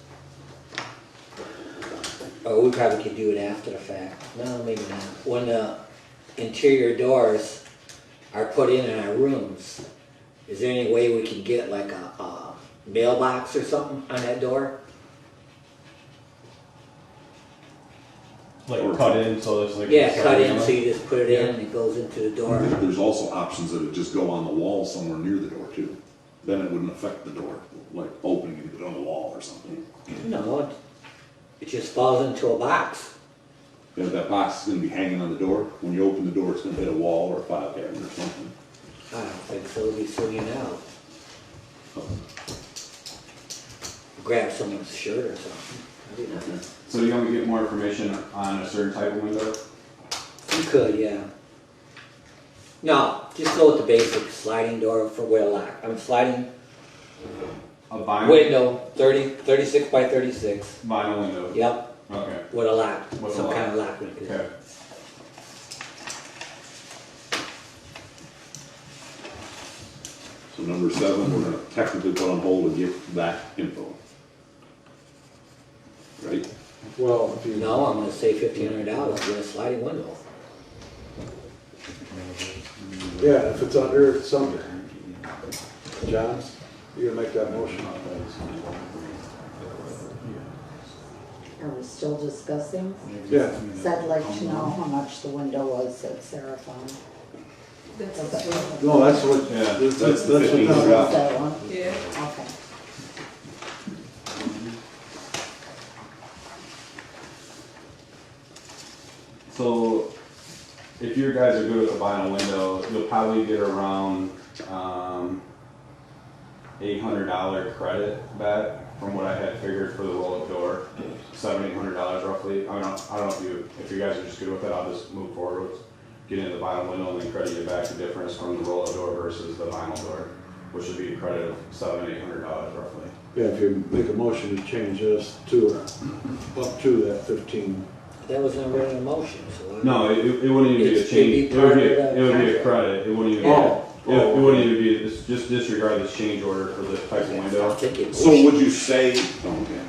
or we probably could do it after the fact. No, maybe not. When the interior doors are put in our rooms, is there any way we can get like a mailbox or something on that door? Like cut in, so it's like. Yeah, cut in, so you just put it in and it goes into the door. There's also options that would just go on the wall somewhere near the door too. Then it wouldn't affect the door, like opening it on the wall or something. No, it just falls into a box. You know, that box is gonna be hanging on the door. When you open the door, it's gonna hit a wall or a file cabinet or something. I don't think so, it'll be swinging out. Grab someone's shirt or something. I don't know. So you want me to get more information on a certain type of window? You could, yeah. No, just go with the basic sliding door for with a lock. I'm sliding A vinyl? window, 36 by 36. Vinyl window? Yep, Okay, with a lock, With a some lock. kind of lock mechanism. okay. So number 7, we're gonna technically put on hold and get that info. Right? well, if you. No, I'm gonna say $1,500 with a sliding window. Yeah, if it's under, it's under. Johns, you gonna make that motion? Are we still discussing? Yeah. So I'd like to know how much the window was that Sarah found. Was No, that's what, Yeah, that's that's the what. 15. that one? Yeah. Okay. So, if you guys are good with the vinyl window, you'll probably get around, $800 credit back from what I had figured for the roll-up door. $700-800 roughly. I don't know if you guys are just good with it, I'll just move forward with getting the vinyl window and then credit you back the difference from the roll-up door versus the vinyl door, which would be a credit of $700-800 roughly. Yeah, if you make a motion to change this to, up to that 15. That was never in a motion, so. No, it wouldn't even be a It should be change, it would be, part of the it would be a contract. credit, it wouldn't even be. Yeah. It wouldn't even be, just disregard this change order for this type of I window. think it So was. would you say, oh, okay.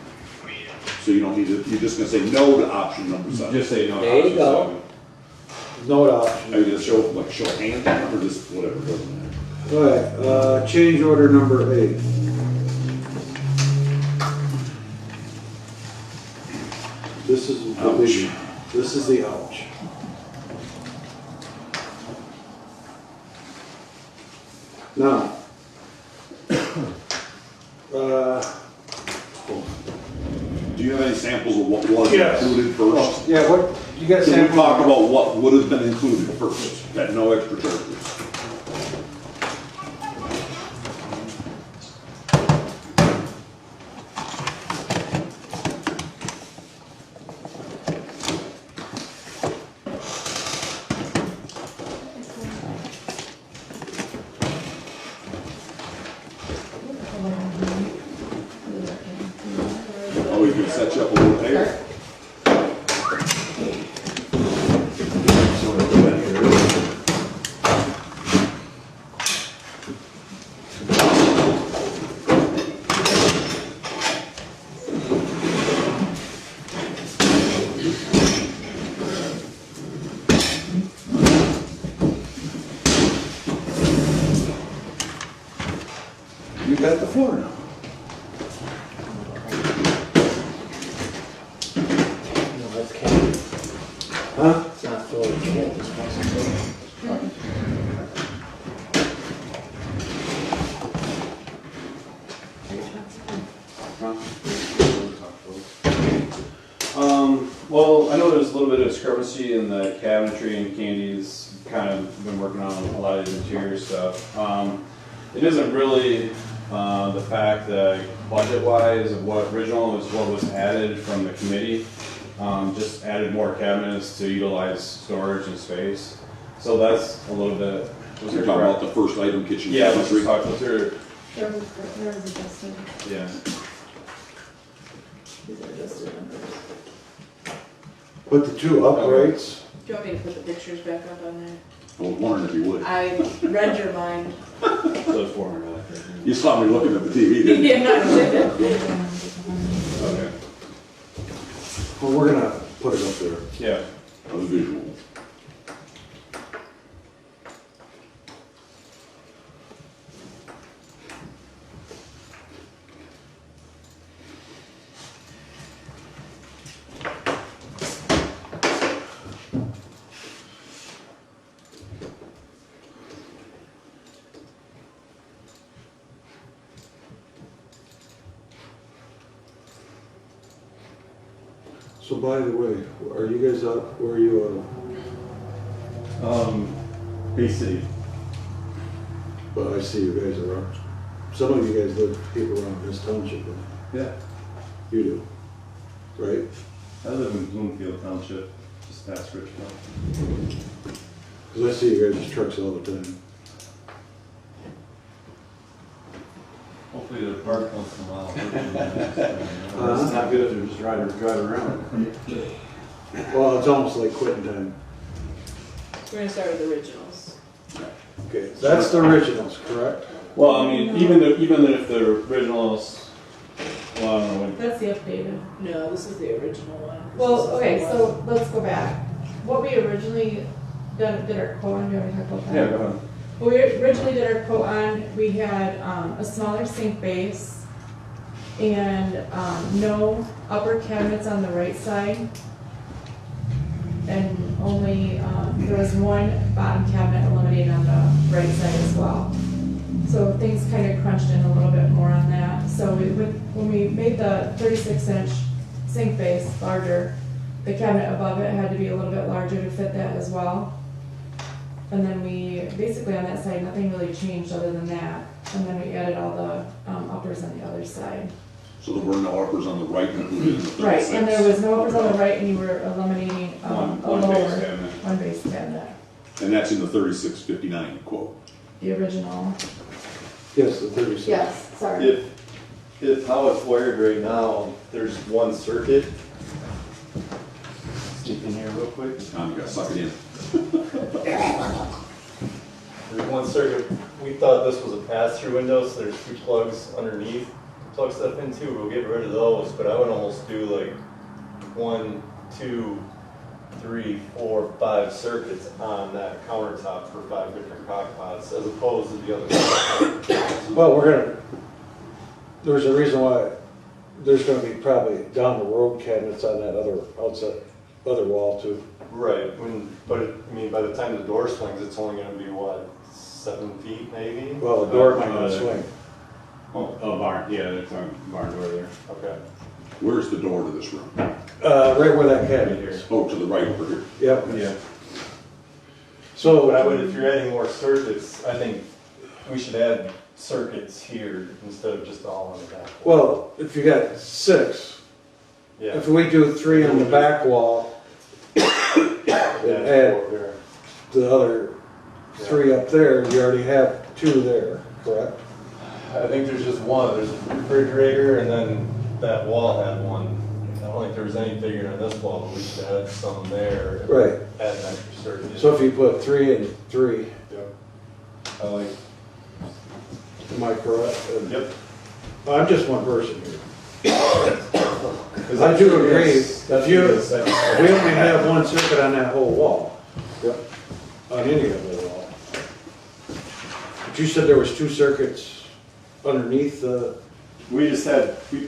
So you don't need to, you're just gonna say no to option number 7? Just say no. to There you option go. seven. No Are option. you gonna show, like, show hand or just whatever, doesn't matter? All right, change order number 8. This is the big, this is the ouch. Now, Do you have any samples of what was Yes. included first? yeah, what, you got Can we samples? talk about what would have been included first, at no extra charges? Oh, we can set you up a little there. You got the floor now. carpentry and the cabinetry, and Candy's kind of been working on a lot of the interior stuff. It isn't really the fact that budget-wise of what original is what was added from the committee. Just added more cabinets to utilize storage and space. So that's a little bit. Was You're talking about the first item, kitchen yeah, let's cabinetry? just talk about There was adjusted. yeah. These are adjusted numbers. But the two uprights, Do you want me to put the pictures back up on there? I was wondering if you would. I read your mind. So it's $400. You saw me looking at the TV, didn't you? Yeah. Okay. well, we're gonna put it up there. Yeah. A visual. So by the way, are you guys up, where are you, Bay City. well, I see you guys are up. Some of you guys live here around this township, but Yeah. you do, right? I live in Bloomfield Township, just past Richmond. Cause I see you guys' trucks all the time. Hopefully they're parked once in a while. It's not good if they're just driving around. Well, it's almost like quitting time. We're gonna start with the originals. Okay, that's the originals, correct? Well, I mean, even if the originals, well, I don't know. That's the updated. No, this is the original one. Well, This is okay, the so one. let's go back. What we originally did our quote on, do you want to talk about that? Yeah, go ahead. What we originally did our quote on, we had a smaller sink base and no upper cabinets on the right side. And only, there was one bottom cabinet eliminated on the right side as well. So things kind of crunched in a little bit more on that. So when we made the 36-inch sink base larger, the cabinet above it had to be a little bit larger to fit that as well. And then we, basically on that side, nothing really changed other than that. And then we added all the uppers on the other side. So there were no uppers on the right included in the 36. Right, and there was no uppers on the right, and you were eliminating a One lower, base cabinet. one base cabinet, And that's in the 3659 quote. the original. Yes, the 36. Yes, sorry. If how it's wired right now, there's one circuit. Stick in here real quick. Tom, you gotta suck it in. There's one circuit. We thought this was a pass-through window, so there's two plugs underneath to plug stuff into. We'll get rid of those, but I would almost do like 1, 2, 3, 4, 5 circuits on that countertop for 5 different crock pots, as opposed to the other. Well, there's a reason why there's gonna be probably down the road cabinets on that other wall too. Right. But I mean, by the time the door swings, it's only going to be what, 7 feet maybe? Well, the door might not swing. Oh, barn. Yeah, there's a barn door there. Okay. Where's the door to this room? Right where that cabinet is. Oh, to the right over here. Yep. Yeah. So, But if you're adding more circuits, I think we should add circuits here instead of just all on the back. well, if you got 6, Yeah. if we do 3 on the back wall, and add There. the other 3 up there, you already have 2 there, correct? I think there's just one. There's a refrigerator, and then that wall had one. I don't think there was any bigger than this wall, but we should add some there. Right. Add an extra circuit. So if you put 3 and 3, Yep. I like. am I correct? Yep. I'm just one person here. 'Cause I do agree. That's If you- the second. We only have 1 circuit on that whole wall. Yep. On any of the wall. But you said there was 2 circuits underneath the, We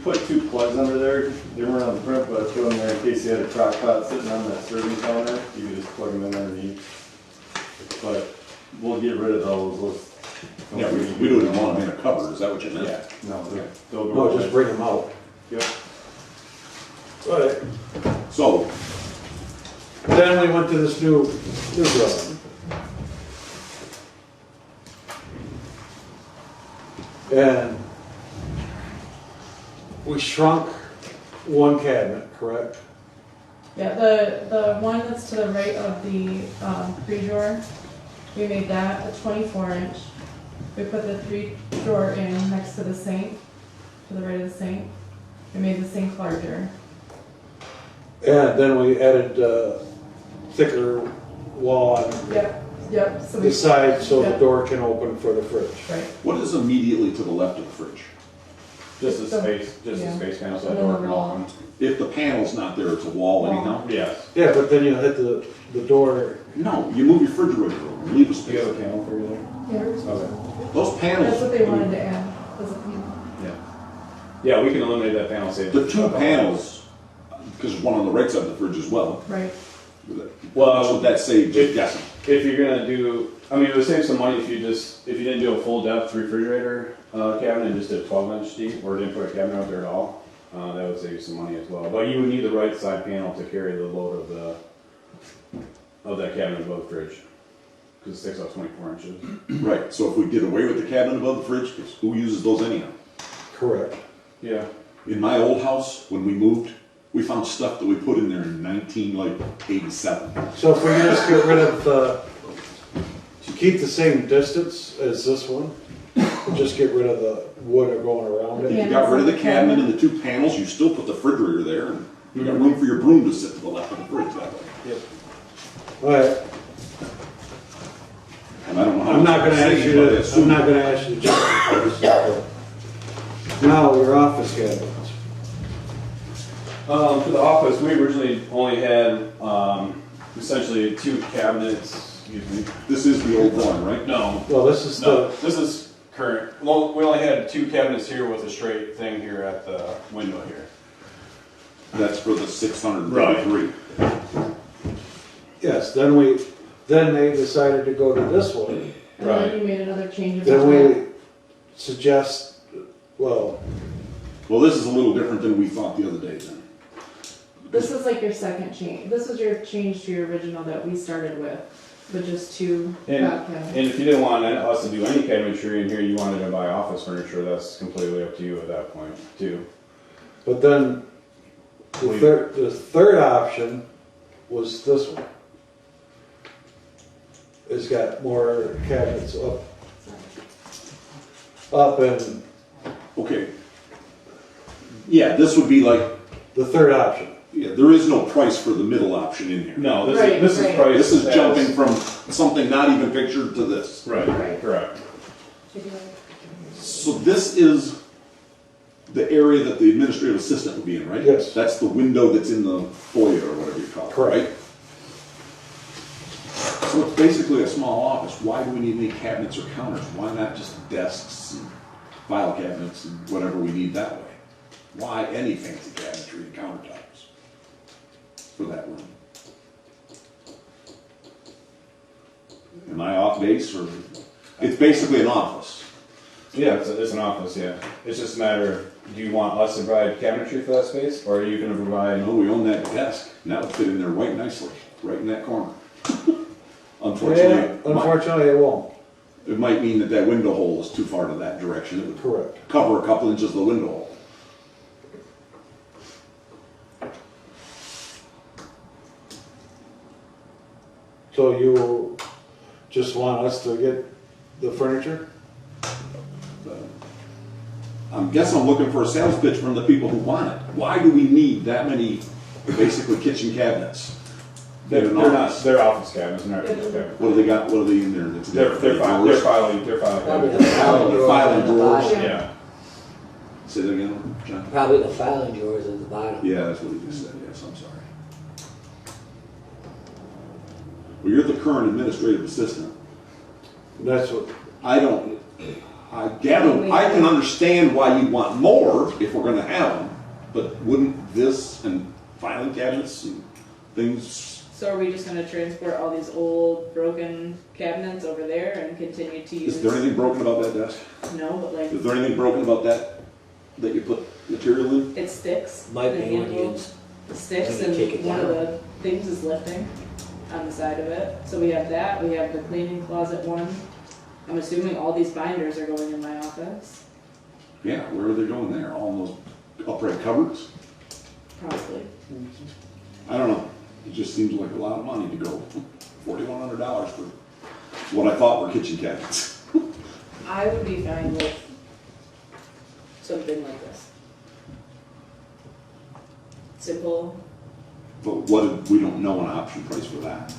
put 2 plugs under there. They weren't on the front, but I threw them there in case you had a crock pot sitting on that serving counter. You could just plug them in underneath. But we'll get rid of those. Yeah, we don't even want them in a cover, is that what you meant? Yeah, no, they'll go no, away. just bring them out. Yep. Right. So, Then we went to this new building. And we shrunk one cabinet, correct? Yeah, the one that's to the right of the three drawer, we made that a 24 inch. We put the three drawer in next to the sink, to the right of the sink. We made the sink larger. And then we added thicker wall on Yep, so we. the side so the Yep. door can open for the fridge. Right. What is immediately to the left of the fridge? Just a So- space, just yeah. a space panel, so And that then door the can wall. open. If the panel's not there, it's a wall anyhow? Yes. Yeah, but then you hit the door. No, you move your refrigerator over, leave a Do you space. have a panel for you there? Yeah, Okay. Those that's panels, what they wanted to add, was a panel. Yeah, we can eliminate that panel, save. the two panels, because there's one on the right side of the fridge as well. Right. Well, That's what that saved, just guessing. If you're gonna do, I mean, it would save some money if you didn't do a full depth refrigerator cabinet and just did 12-inch deep, or didn't put a cabinet out there at all. That would save you some money as well. But you would need the right side panel to carry the load of that cabinet above the fridge, because it sticks out 24 inches. Right, so if we did away with the cabinet above the fridge, 'cause who uses those anyhow? Correct. Yeah. In my old house, when we moved, we found stuff that we put in there in 1987. So if we can just get rid of to keep the same distance as this one, and just get rid of the wood going around If it. you got rid of the cabinet and the two panels, you still put the refrigerator there, and you got room for your broom to sit to the left of the fridge that way. All right, And I don't know how. I'm not much gonna I'm ask saying, you but I to, I'm assume- not gonna ask you to change this. Now, your office cabinets. For the office, we originally only had essentially two cabinets. Excuse me. This is the old one, right? No, Well, this is no, the, this is current. Well, we only had two cabinets here with a straight thing here at the window here. That's for the 633. yes, then they decided to go to this one. And then you made another change of Then that. we suggest, well, Well, this is a little different than we thought the other day then. This is like your second change. This was your change to your original that we started with just two And, back cabinets. and if you didn't want us to do any cabinetry in here, you wanted to buy office furniture, that's completely up to you at that point, too. but then the third option was this one. It's got more cabinets up and Okay. Yeah, this would be like, the third option. yeah, there is no price for the middle option in here. No, this Right, is, this is right. priced This is as- jumping from something not even pictured to this. Right, correct. So this is the area that the administrative assistant would be in, right? Yes. That's the window that's in the foyer or whatever you call it, Correct. right? So it's basically a small office. Why do we need any cabinets or counters? Why not just desks and file cabinets and whatever we need that way? Why any fancy cabinetry and countertops for that room? Am I off base, or it's basically an office? Yeah, it's an office, yeah. It's just a matter of, do you want us to provide cabinetry for that space, or are you gonna I provide? know we own that desk, and that would fit in there quite nicely, right in that corner. Unfortunately, Unfortunately, it won't. it might mean that that window hole is too far to that direction. It would Correct. cover a couple inches of the window hole. So you just want us to get the furniture? I guess I'm looking for a sales pitch from the people who want it. Why do we need that many, basically kitchen cabinets? They're in an not, office? they're office cabinets, they're not kitchen cabinets. What do they got, what are they in there? That's They're filing Probably the cabinets. filing drawers Filing at the drawers. bottom. Yeah. Say that again, John? Probably the filing drawers at the bottom. Yeah, that's what he just said, yes, I'm sorry. Well, you're the current administrative assistant. That's what, I gather, I can understand why you'd want more if we're gonna have them, but wouldn't this and filing cabinets and things, So are we just gonna transport all these old broken cabinets over there and continue to use? is there anything broken about that desk? No, but like, Is there anything broken about that you put material in? it sticks. Might the be handle. onions. the sticks Maybe take it and one of down. the things is lifting on the side of it. So we have that, we have the cleaning closet one. I'm assuming all these binders are going in my office, Yeah, where are they going there? All in those upright cupboards? probably. I don't know. It just seems like a lot of money to go $4,100 for what I thought were kitchen cabinets. I would be fine with something like this. Simple. But what, we don't know an option price for that.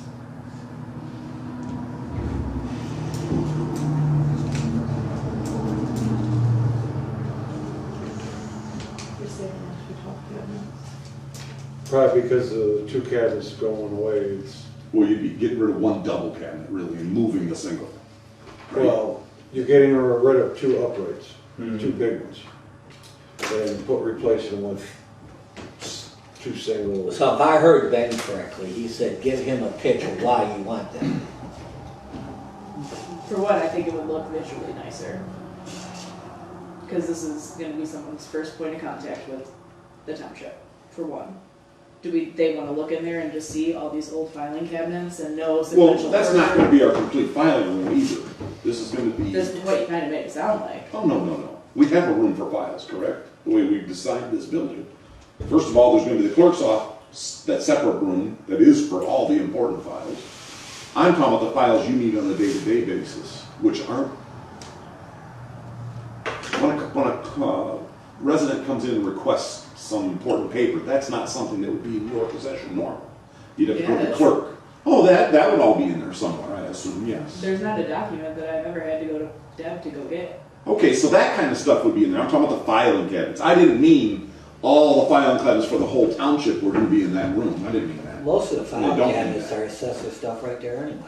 You're saving us for top cabinets. Probably because the two cabinets going away, it's, Well, you'd be getting rid of one double cabinet really and moving the single. Right? well, you're getting rid of two uprights, two big ones. And replacing them with two single. So if I heard Ben correctly, he said give him a pitch of why you want them. For one, I think it would look visually nicer. Because this is going to be someone's first point of contact with the township, for one. They want to look in there and just see all these old filing cabinets and know Well, sequential that's order? not going to be our complete filing room either. This is going to be. This is what you kind of made it sound like. Oh, no. We have a room for files, correct? The way we've designed this building. First of all, there's going to be the clerk's office, that separate room that is for all the important files. I'm talking about the files you need on a day-to-day basis, which aren't. When a resident comes in and requests some important paper, that's not something that would be in your possession normally. You'd have to go to the Yes. clerk. Oh, that would all be in there somewhere, I assume, yes. There's not a document that I've ever had to go to Deb to go get. Okay, so that kind of stuff would be in there. I'm talking about the filing cabinets. I didn't mean all the filing cabinets for the whole township were going to be in that room. I didn't mean that. Most of the They file don't do cabinets that. are assessor stuff right there anyways.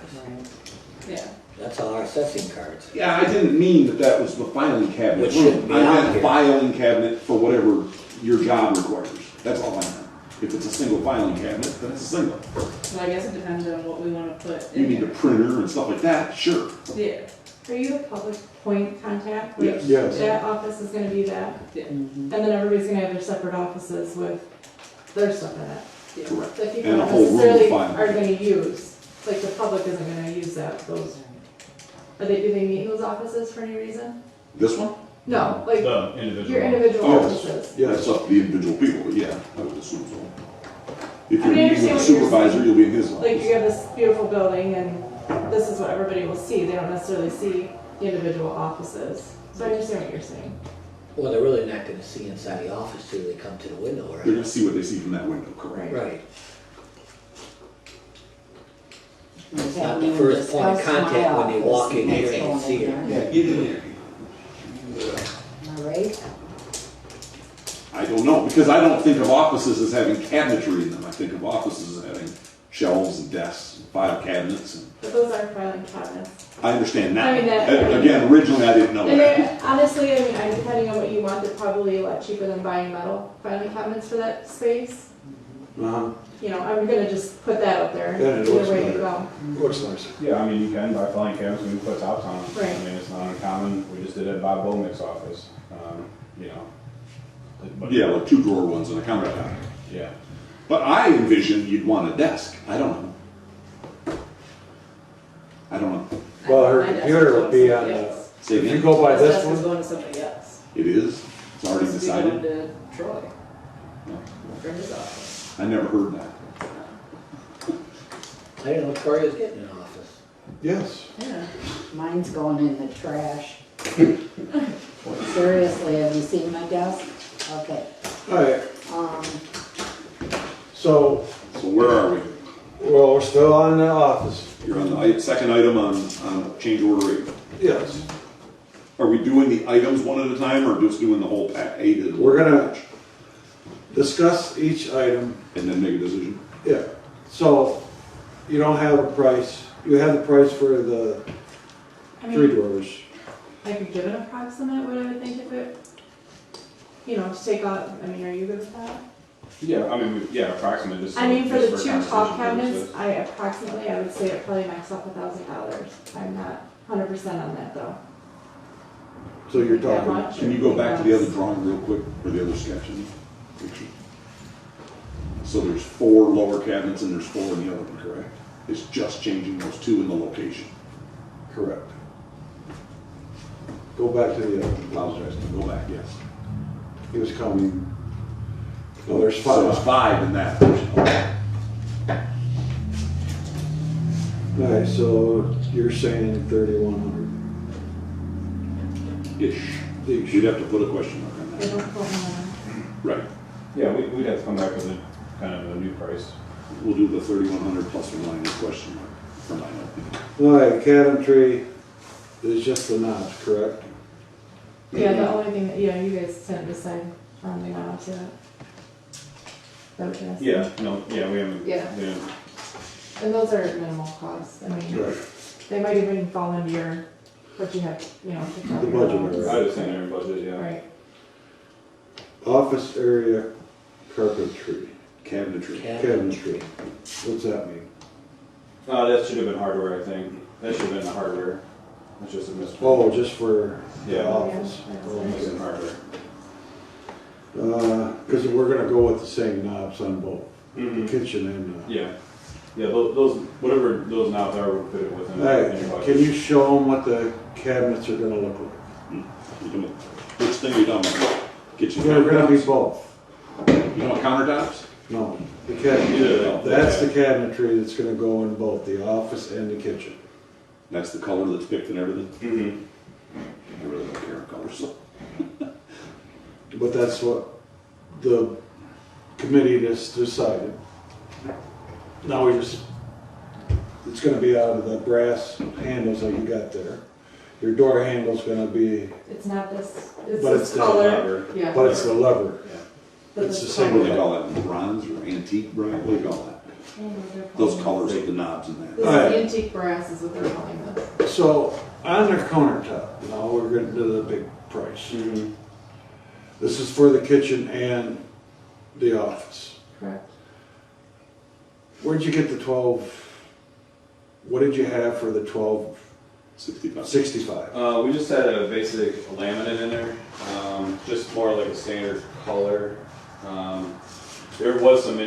Yeah. That's all our assessing cards. Yeah, I didn't mean that was the filing cabinet Which shouldn't room. be I out meant here. filing cabinet for whatever your job requires. That's all I meant. If it's a single filing cabinet, then it's a single. Well, I guess it depends on what we want to put You in need a here. printer and stuff like that, sure. Yeah. Are you the public point contact? Yes. Yes. That office is gonna be that, Yeah. and then everybody's gonna have their separate offices with their stuff in it. Yeah. Correct. That people And a don't whole room of necessarily filing. are gonna use, like the public isn't gonna use that, those. Do they meet in those offices for any reason? This one? No, like The individual. your individual Oh. offices. That's Yes, up to the individual people, but yeah, I would assume so. If I you're mean, I meeting with the understand what you're supervisor, saying. you'll be in his Like you office. have this beautiful building and this is what everybody will see, they don't necessarily see the individual offices. So I understand what you're saying. Well, they're really not gonna see inside the office till they come to the window, They're right? gonna see what they see from that window, correct? Right. We It's not haven't the even first point of discussed my contact when they office walk in here next and door see her. neighbor. Yeah, get in there. All right, I don't know, because I don't think of offices as having cabinetry in them. I think of offices as having shelves and desks, and file cabinets. And But those are filing cabinets. I understand now. I mean, that- Again, originally I didn't know And that. they're, honestly, I mean, depending on what you want, they're probably a lot cheaper than buying metal filing cabinets for that space. uh-huh, You know, I'm gonna just put that out there. Yeah, it Either looks way you better. go. looks nicer. Yeah, I mean, you can buy filing cabinets when you put tops on them. Right. I mean, it's not uncommon. We just did it at Bob Bowmick's office, you know. But- Yeah, like two drawer ones and a countertop. Yeah. But I envision you'd want a desk. I don't know. I don't know. Well, her My desk computer is will going be to on somebody the- else. Say If you again? go by This this desk is one, going to somebody else. It is? It's already This will be going decided? to Troy for his office. I never heard that. I didn't know Troy was getting an office. yes. Yeah. mine's going in the trash. Seriously, have you seen my desk? Okay, All right, um, so, So where are we? well, we're still on the office. You're on the second item on change order 8. Yes. Are we doing the items one at a time or just doing the whole pack 8 at a We're gonna- batch? Discuss each item. And then make a decision? Yeah. So, you don't have a price. You have the price for the I three mean, drawers. I could give an approximate what I would think if it, you know, to take out, I mean, are you good with that? Yeah, I mean, approximate. Just I mean, for just the two top conversation cabinets, purposes. I approximately, I would say it probably max out $1,000. I'm not 100% on that though. So you're That talking, much? Can you go back to the other drawing real quick, or the other sketch and picture? So there's 4 lower cabinets and there's 4 in the other one, correct? It's just changing those 2 in the location. Correct. Go back to the other. Apologize, go back, yes. He was coming. No, there's So there's 5. 5 in that portion. Alright, so you're saying 3,100. Ish. You'd have to put a question mark on They that. don't put one Right. Yeah, we'd have to come back with a kind of a new price. We'll do the 3,100 plus or minus question mark for my opinion. Alright, cabinetry is just the knobs, correct? Yeah, the only thing, that you guys didn't decide on the knobs yet. That what you're asking? Yeah, no, yeah, we haven't. Yeah. We haven't. And those are minimal costs, I mean, Right. they might even fall into your, what you have, picked out. The your budget, knobs. I was saying their budget, yeah. Right, Office area carpentry, Cabinetry. cabinetry. What's that mean? That should have been hardware, I think. That should have been the hardware. That's just a misprint. Oh, just for the Yeah. office. It's in hardware. Because we're gonna go with the same knobs on both, the Mm-hmm. kitchen and Yeah. Yeah, those, whatever those knobs are, we'll fit it within. Alright, in your budget. can you show them what the cabinets are gonna look like? You doing- Which thing are you talking about? Kitchen They're gonna be countertops? both. You know what countertops? No, the Either cabinet, they- that's the cabinetry that's gonna go in both the office and the kitchen. That's the color that's picked and everything? Mhm. I really don't care what color, so. But that's what the committee just decided. Now we just, it's gonna be out of the brass handles that you got there. Your door handle's gonna be, it's not this, it's But this it's the color, lever. yeah. but it's the lever. But it's this the same What do color. they call that, bronze or antique bronze? What do you call that? I don't know what they're Those calling colors of the knobs and it. that. This Alright. is antique brass is what they're calling this. So, on their countertop, now we're getting to the big price. Mhm. This is for the kitchen and the office. Correct. Where'd you get the 12, what did you have for the 65. 1265? We just had a basic laminate in there, just more like a standard color. There was some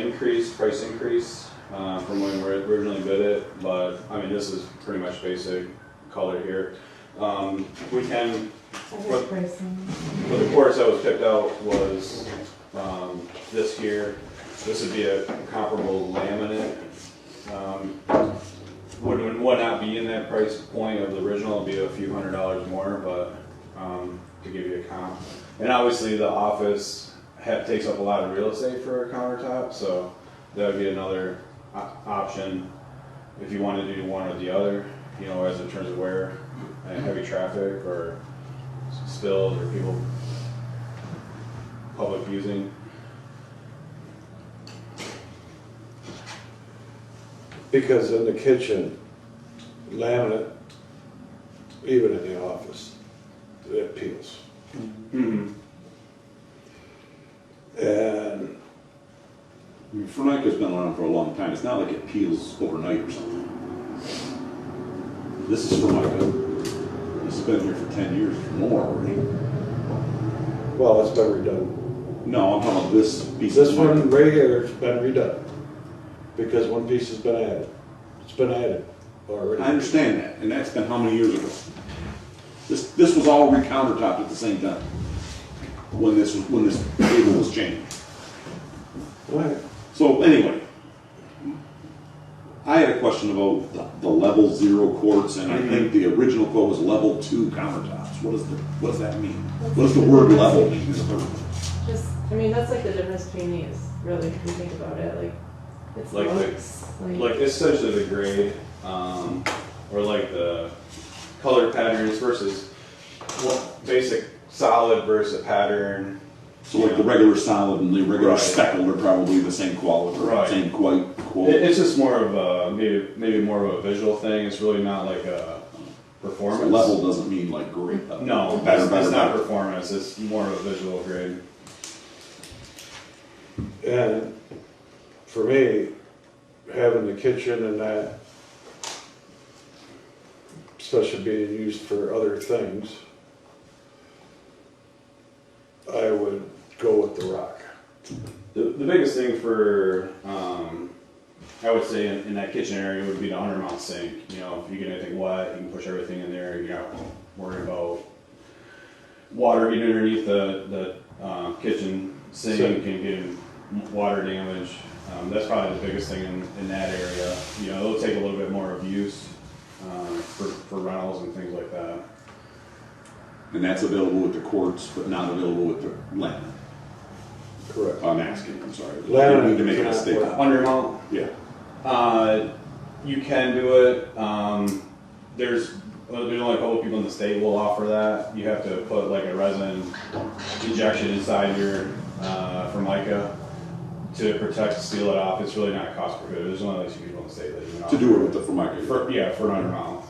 price increase, from when we originally bid it, but I mean, this is pretty much basic color here. We can, I have pricing. but the quartz that was picked out was, this here. This would be a comparable laminate. Would not be in that price point of the original, it'd be a few $100s more, but, to give you a comp. And obviously the office takes up a lot of real estate for a countertop, so that would be another option if you wanted to do one or the other, as in terms of where heavy traffic or spills or people public using. Because in the kitchen, laminate, even in the office, it peels. Mm-hmm. And I mean, Formica's been around for a long time. It's not like it peels overnight or something. This is Formica. This has been here for 10 years or more already. well, it's been redone. No, I'm talking about this piece. This of one right here has been redone, because one piece has been added. It's been added already. I understand that, and that's been how many years ago? This was all re-countertopped at the same time, when this table was changed. Right. So anyway, I had a question about the level 0 quartz, and I think the original quote was level 2 countertops. What does that mean? What does the word level mean? Just, I mean, that's like the difference between these, really, if you think about it, like, it's Like the- looks, Like essentially the grade, or like the color patterns versus basic solid versus a pattern. So like the regular solid and the regular Right. speckled are probably the same quality, Right. same quote. It's just more of a maybe more of a visual thing. It's really not like a performance. So level doesn't mean like great. No, better, it's not better. performance. It's more of a visual grade. And for me, having the kitchen and that, especially being used for other things, I would go with the rock. The biggest biggest thing for, I would say in that kitchen area would be the under mount sink. You know, if you get anything wet, you can push everything in there. You're not worried about water getting underneath the kitchen sink and getting water damage. That's probably the biggest thing in that area. You know, it'll take a little bit more of use for rentals and things like that. And that's available with the quartz, but not available with the laminate. Correct. I'm asking, I'm sorry. Laminate I need to make a cannot mistake. work. Under mount, Yeah. you can do it. There's only a couple people in the state will offer that. You have to put like a resin injection inside your Formica to protect, seal it off. It's really not cost prohibitive. There's only like 2 people in the state that even To do it with the Formica. for an under mount.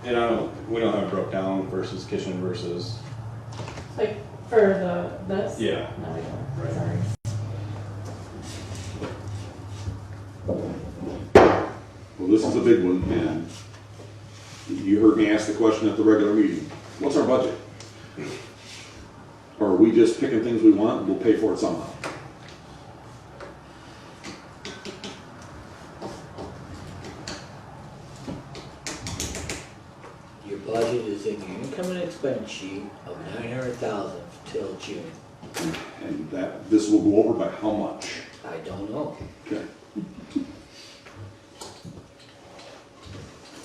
Yeah. And we don't have it broke down versus kitchen versus. Like for this? Yeah. No, we don't. Right. Sorry. Well, this is a big one, and you heard me ask the question at the regular meeting. What's our budget? Or are we just picking things we want and we'll pay for it somehow? Your budget is in your income and expense sheet of 900,000 till June. And this will go over by how much? I don't know. Okay.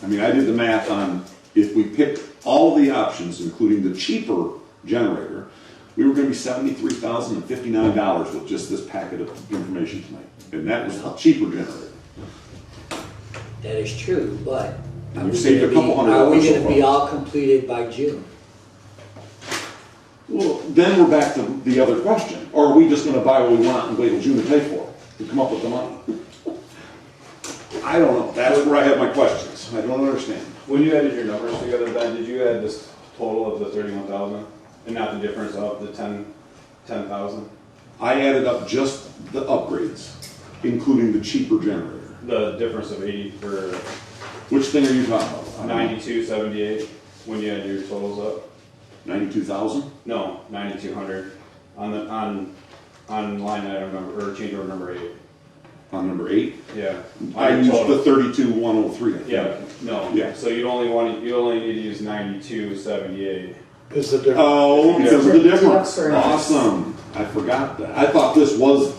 I mean, I did the math on if we picked all the options, including the cheaper generator, we were going to be $73,059 with just this packet of information tonight. And that was the cheaper generator. That is true, but And we've saved a couple $100 are we so going to be far. all completed by June? Well, then we're back to the other question. Or are we just going to buy what we want and wait till June to pay for it? To come up with the money? I don't know. That's where I have my questions. I don't understand. When you added your numbers together, Ben, did you add this total of the 31,000 and not the difference of the 10,000? I added up just the upgrades, including the cheaper generator. The difference of 80 for Which thing are you talking about? 9278 when you add your totals up? 92,000? No, 9,200 on line item number or change order number 8. On number 8? Yeah. I On used total. the 32,103. I think. Yeah. No. Yeah. So you only need to use 9278. Is the difference? Oh, because of the difference. Difference. Awesome. I forgot that. I thought this was,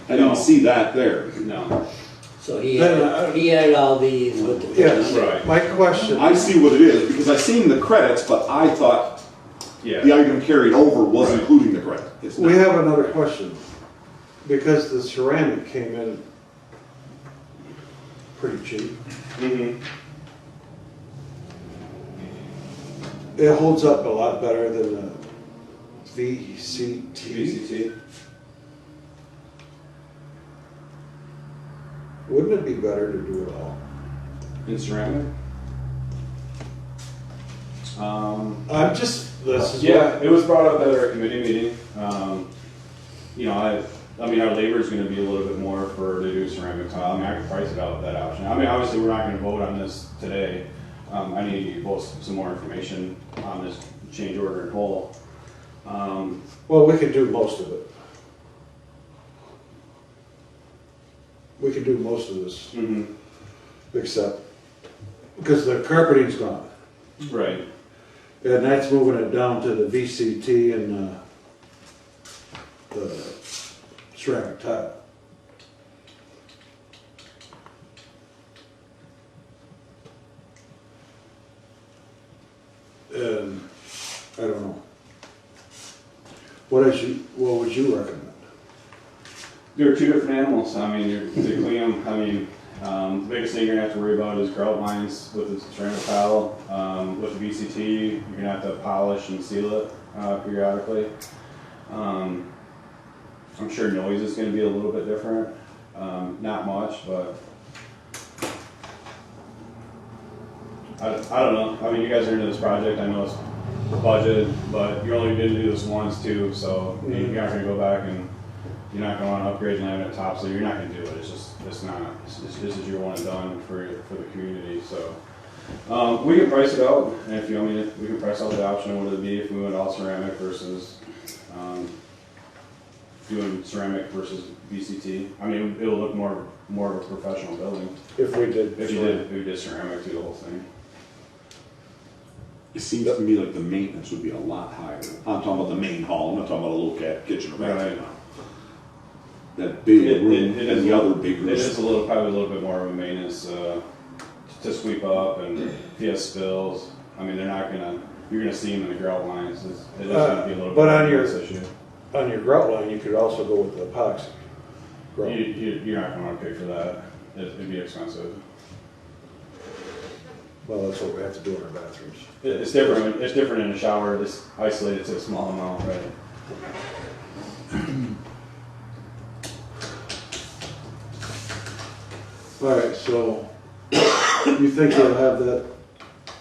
I didn't No. see that there. No. So he Then, added all these with the. Yes, Right. my question, I see what it is, because I seen the credits, but I thought Yeah. the item carried over was Right. including the credit. It's we not. have another question. Because the ceramic came in pretty cheap. Mm-hmm. It holds up a lot better than the VCT. VCT. Wouldn't it be better to do it all? In ceramic. I'm just, this is. Yeah, it was brought up at our committee meeting. You know, I mean, our labor is going to be a little bit more to do ceramic tile. I mean, I could price it out that option. I mean, obviously, we're not going to vote on this today. I need to give you both some more information on this change order in whole. Well, we could do most of it. We could do most of this, Mm-hmm. except, because the carpeting's gone. Right. And that's moving it down to the VCT and the ceramic tile. And I don't know. What would you recommend? There are two different animals. I mean, to clean them, I mean, the biggest thing you're gonna have to worry about is grout lines with the ceramic tile. With the VCT, you're gonna have to polish and seal it periodically. I'm sure noise is gonna be a little bit different. Not much, but I don't know. I mean, you guys are into this project. I know it's budget, but you're only gonna do this once too, so you're not gonna go back and you're not going to want to upgrade laminate top, so you're not going to do it. It's not. This is your one and done for the community. So we can price it out, and if you want me to, we can price out the option of what it'd be if we went all ceramic versus Doing ceramic versus VCT. I mean, it'll look more of a professional building If we did. if you did ceramic through the whole thing. It seems to me like the maintenance would be a lot higher. I'm talking about the main hall, I'm not talking about a little kitchen or bathroom. Right. That big It- room it and is- the other big It room. is probably a little bit more of a maintenance to sweep up, and if you have spills, I mean, you're gonna see them in the grout lines. It is gonna be a little But bit on of a your- maintenance issue. On your grout line, you could also go with the epoxy. Grout. You're not gonna wanna pay for that. It'd be expensive. Well, that's what we have to do in our bathrooms. It's different. It's different in a shower. It's isolated to a small amount, right? All right, so you think you'll have that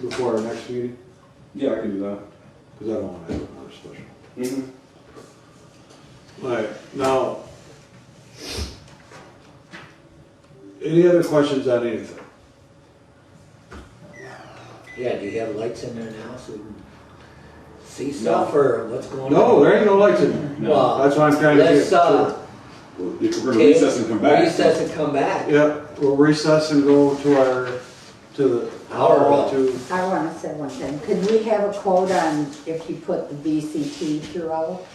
before our next meeting? Yeah, I can do that. Because I don't want to have another special. Mm-hmm. All right, now, any other questions on anything? Yeah, do you have lights in there now so we can see stuff or what's going on? No, there ain't no lights in there. Well, That's why I'm trying to let's, get. If we're gonna recess and come back. Recess and come back. Yep, we'll recess and go to the hall to, I wanna say one thing, could we have a quote on if you put the VCT throughout?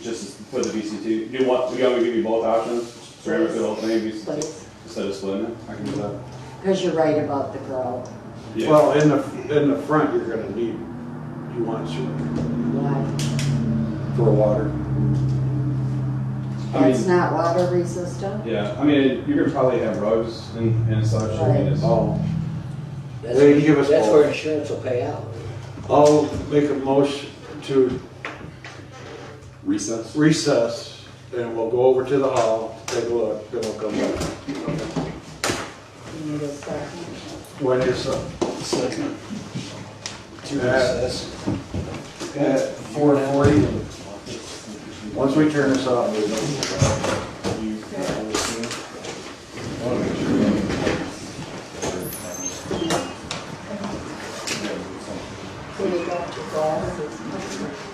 Just for the VCT. Do you want me to give you both options? Ceramic for the whole thing, VCT, Please, instead of splitting it? I can do that. because you're right about the grow. Yeah. well, in the front, you're gonna need, you want ceramic Why? for water. I mean, That's not water resistant? yeah. I mean, you're gonna probably have rugs and such. I mean, it's, Oh, That's, They give us that's both. where insurance will pay out. I'll make a motion to Recess? recess, and we'll go over to the hall, take a look, then we'll come back. You need a second? When is, Second. at 4:40? Once we turn this off, we'll go. So you got your glasses.